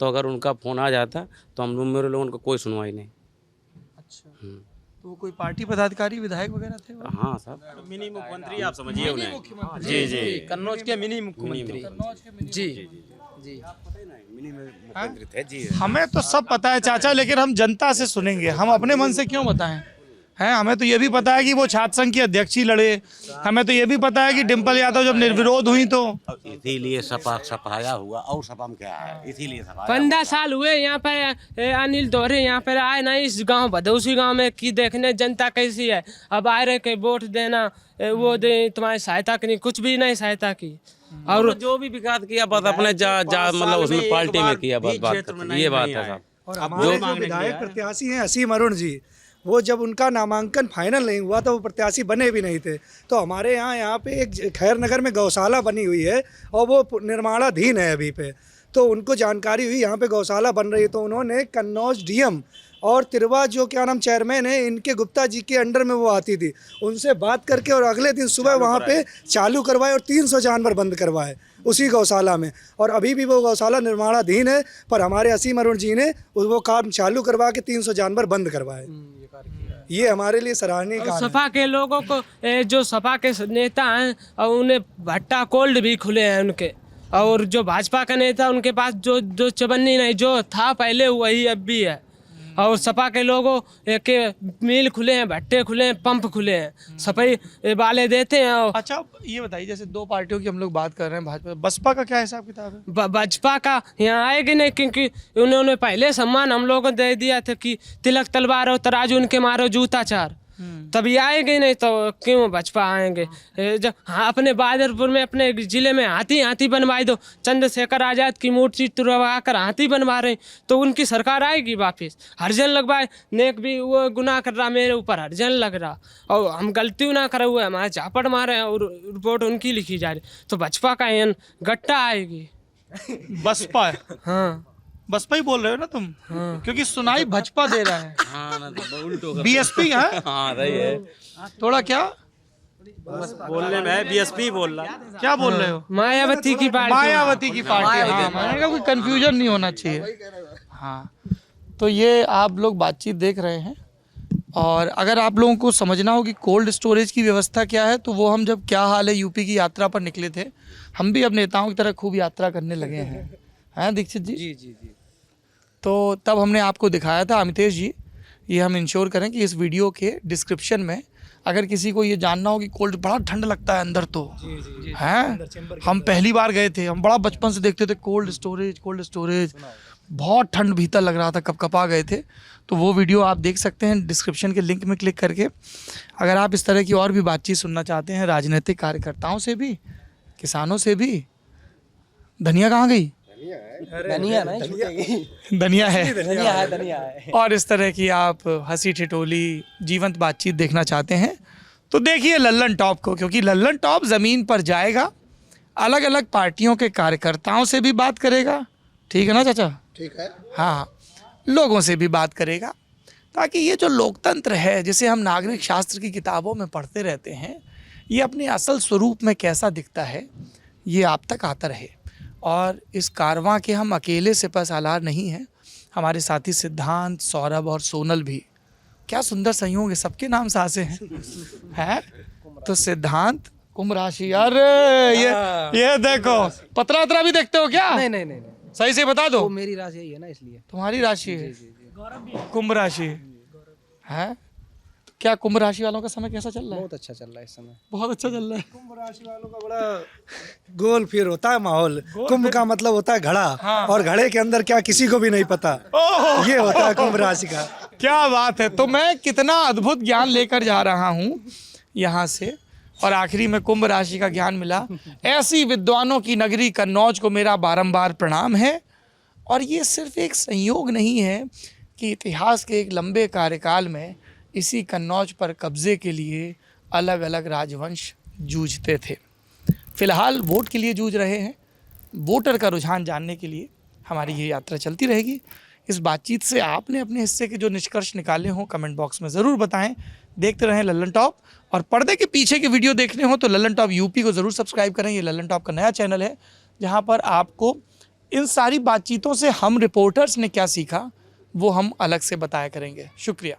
तो अगर उनका फ़ोन आ जाता तो हम मेरे लोगों को कोई सुनवाई नहीं। अच्छा, तो वो कोई पार्टी पदाधिकारी विधायक वगैरह थे? हाँ साहब, मिनी मुख्यमंत्री आप समझिए उन्हें। जी जी, कन्नौज के मिनी मुख्यमंत्री। जी जी, मिनी मुख्यमंत्री थे जी। हमें तो सब पता है चाचा, लेकिन हम जनता से सुनेंगे। हम अपने मन से क्यों बताएं? हैं, हमें तो ये भी पता है कि वो छात्र संघ की अध्यक्ष ही लड़े। हमें तो ये भी पता है कि डिम्पल यादव जब निर्विरोध हुई तो इसीलिए सपाया हुआ। और सपा में क्या है, इसीलिए 15 साल हुए यहाँ पर अनिल दोहरे यहाँ पर आए ना, इस गांव भदौसी गांव में कि देखने जनता कैसी है। अब आए रहे के वोट देना, वो दे तुम्हारी सहायता की, कुछ भी नहीं सहायता की। और जो भी विकास किया बस अपने मतलब उसमें पार्टी में किया, बस बात ये बात है साहब। और हमारे जो विधायक प्रत्याशी हैं असीम अरुण जी, वो जब उनका नामांकन फाइनल नहीं हुआ तो वो प्रत्याशी बने भी नहीं थे। तो हमारे यहाँ पे एक खैर नगर में गौशाला बनी हुई है और वो निर्माणाधीन है अभी पे। तो उनको जानकारी हुई यहाँ पे गौशाला बन रही है, तो उन्होंने कन्नौज डीएम और तिरवा जो क्या नाम चेयरमैन है, इनके गुप्ता जी के अंडर में वो आती थी, उनसे बात करके और अगले दिन सुबह वहाँ पे चालू करवाए और 300 जानवर बंद करवाए उसी गौशाला में। और अभी भी वो गौशाला निर्माणाधीन है, पर हमारे असीम अरुण जी ने वो काम चालू करवा के 300 जानवर बंद करवाए। ये हमारे लिए सराहनीय काम है। सपा के लोगों को जो सपा के नेता हैं और उन्हें भट्टा कोल्ड भी खुले हैं उनके, और जो भाजपा का नेता उनके पास जो चबन्नी नहीं, जो था पहले वही अब भी है। और सपा के लोगों के मिल खुले हैं, भट्टे खुले हैं, पंप खुले हैं, सफाई वाले देते हैं। और अच्छा ये बताइए, जैसे दो पार्टियों की हम लोग बात कर रहे हैं, भाजपा बसपा का क्या हिसाब किताब है? भाजपा का यहाँ आएगी नहीं, क्योंकि उन्होंने पहले सम्मान हम लोगों को दे दिया था कि तिलक तलवार और तराजू उनके मारो जूता चार, तभी आएंगे नहीं तो क्यों भाजपा आएंगे? जब हाँ अपने बहादुरपुर में अपने जिले में हाथी बनवाई दो, चंद्रशेखर आज़ाद की मूर्ति तुड़वा कर हाथी बनवा रहे, तो उनकी सरकार आएगी वापस। हरजन लगवाए, नेक भी वो गुनाह कर रहा, मेरे ऊपर हरजन लग रहा, और हम गलती ना करे हुए हमारे झापड़ मारे हैं और रिपोर्ट उनकी लिखी जा रही, तो भाजपा का गट्टा आएगी। बसपा है? हाँ बसपा ही बोल रहे हो ना तुम? हाँ। क्योंकि सुनाई भाजपा दे रहा है। हाँ, बीएसपी है? हाँ रही है थोड़ा क्या बोलने में बीएसपी बोल रहा है। क्या बोल रहे हो? मायावती की पार्टी। मायावती की पार्टी। हाँ, मैंने कहा कोई कंफ्यूजन नहीं होना चाहिए। हाँ, तो ये आप लोग बातचीत देख रहे हैं, और अगर आप लोगों को समझना हो कि कोल्ड स्टोरेज की व्यवस्था क्या है, तो वो हम जब क्या हाल है यूपी की यात्रा पर निकले थे, हम भी अब नेताओं की तरह खूब यात्रा करने लगे हैं, हैं दीक्षित जी? जी जी जी। तो तब हमने आपको दिखाया था, अमितेश जी, ये हम इंश्योर करें कि इस वीडियो के डिस्क्रिप्शन में अगर किसी को ये जानना हो कि कोल्ड बड़ा ठंड लगता है अंदर, तो हैं हम पहली बार गए थे, हम बड़ा बचपन से देखते थे कोल्ड स्टोरेज, बहुत ठंड भीतर लग रहा था, कपकपा गए थे। तो वो वीडियो आप देख सकते हैं डिस्क्रिप्शन के लिंक में क्लिक करके। अगर आप इस तरह की और भी बातचीत सुनना चाहते हैं राजनीतिक कार्यकर्ताओं से भी, किसानों से भी। धनिया कहाँ गई? धनिया धनिया है। और इस तरह की आप हंसी ठिठोली जीवंत बातचीत देखना चाहते हैं तो देखिए लल्लन टॉप को, क्योंकि लल्लन टॉप ज़मीन पर जाएगा, अलग अलग पार्टियों के कार्यकर्ताओं से भी बात करेगा, ठीक है ना चाचा? ठीक है। हाँ, लोगों से भी बात करेगा, ताकि ये जो लोकतंत्र है जिसे हम नागरिक शास्त्र की किताबों में पढ़ते रहते हैं, ये अपने असल स्वरूप में कैसा दिखता है ये आप तक आता रहे। और इस कारवां के हम अकेले सिपहसालार नहीं हैं, हमारे साथी सिद्धांत, सौरभ और सोनल भी। क्या सुंदर संयोग है, सबके नाम सासे हैं। तो सिद्धांत कुंभ राशि, अरे ये देखो, पतरा वतरा भी देखते हो क्या? नहीं सही से बता दो। मेरी राशि यही है ना, इसलिए। तुम्हारी राशि है? कुंभ राशि है। क्या कुंभ राशि वालों का समय कैसा चल रहा है? बहुत अच्छा चल रहा है इस समय। बहुत अच्छा चल रहा है। कुंभ राशि वालों का बड़ा गोल फिर होता है माहौल। कुंभ का मतलब होता है घड़ा। हाँ। और घड़े के अंदर क्या किसी को भी नहीं पता, ये होता है कुंभ राशि का। क्या बात है। तो मैं कितना अद्भुत ज्ञान लेकर जा रहा हूँ यहाँ से, और आखिरी में कुंभ राशि का ज्ञान मिला। ऐसी विद्वानों की नगरी कन्नौज को मेरा बारंबार प्रणाम है। और ये सिर्फ एक संयोग नहीं है कि इतिहास के एक लंबे कार्यकाल में इसी कन्नौज पर कब्जे के लिए अलग अलग राजवंश जूझते थे। फिलहाल वोट के लिए जूझ रहे हैं। वोटर का रुझान जानने के लिए हमारी ये यात्रा चलती रहेगी। इस बातचीत से आपने अपने हिस्से के जो निष्कर्ष निकाले हों कमेंट बॉक्स में ज़रूर बताएं। देखते रहें लल्लन टॉप, और पर्दे के पीछे के वीडियो देखने हो तो लल्लन टॉप यूपी को ज़रूर सब्सक्राइब करें। ये लल्लन टॉप का नया चैनल है जहाँ पर आपको इन सारी बातचीतों से हम रिपोर्टर्स ने क्या सीखा वो हम अलग से बताया करेंगे। शुक्रिया।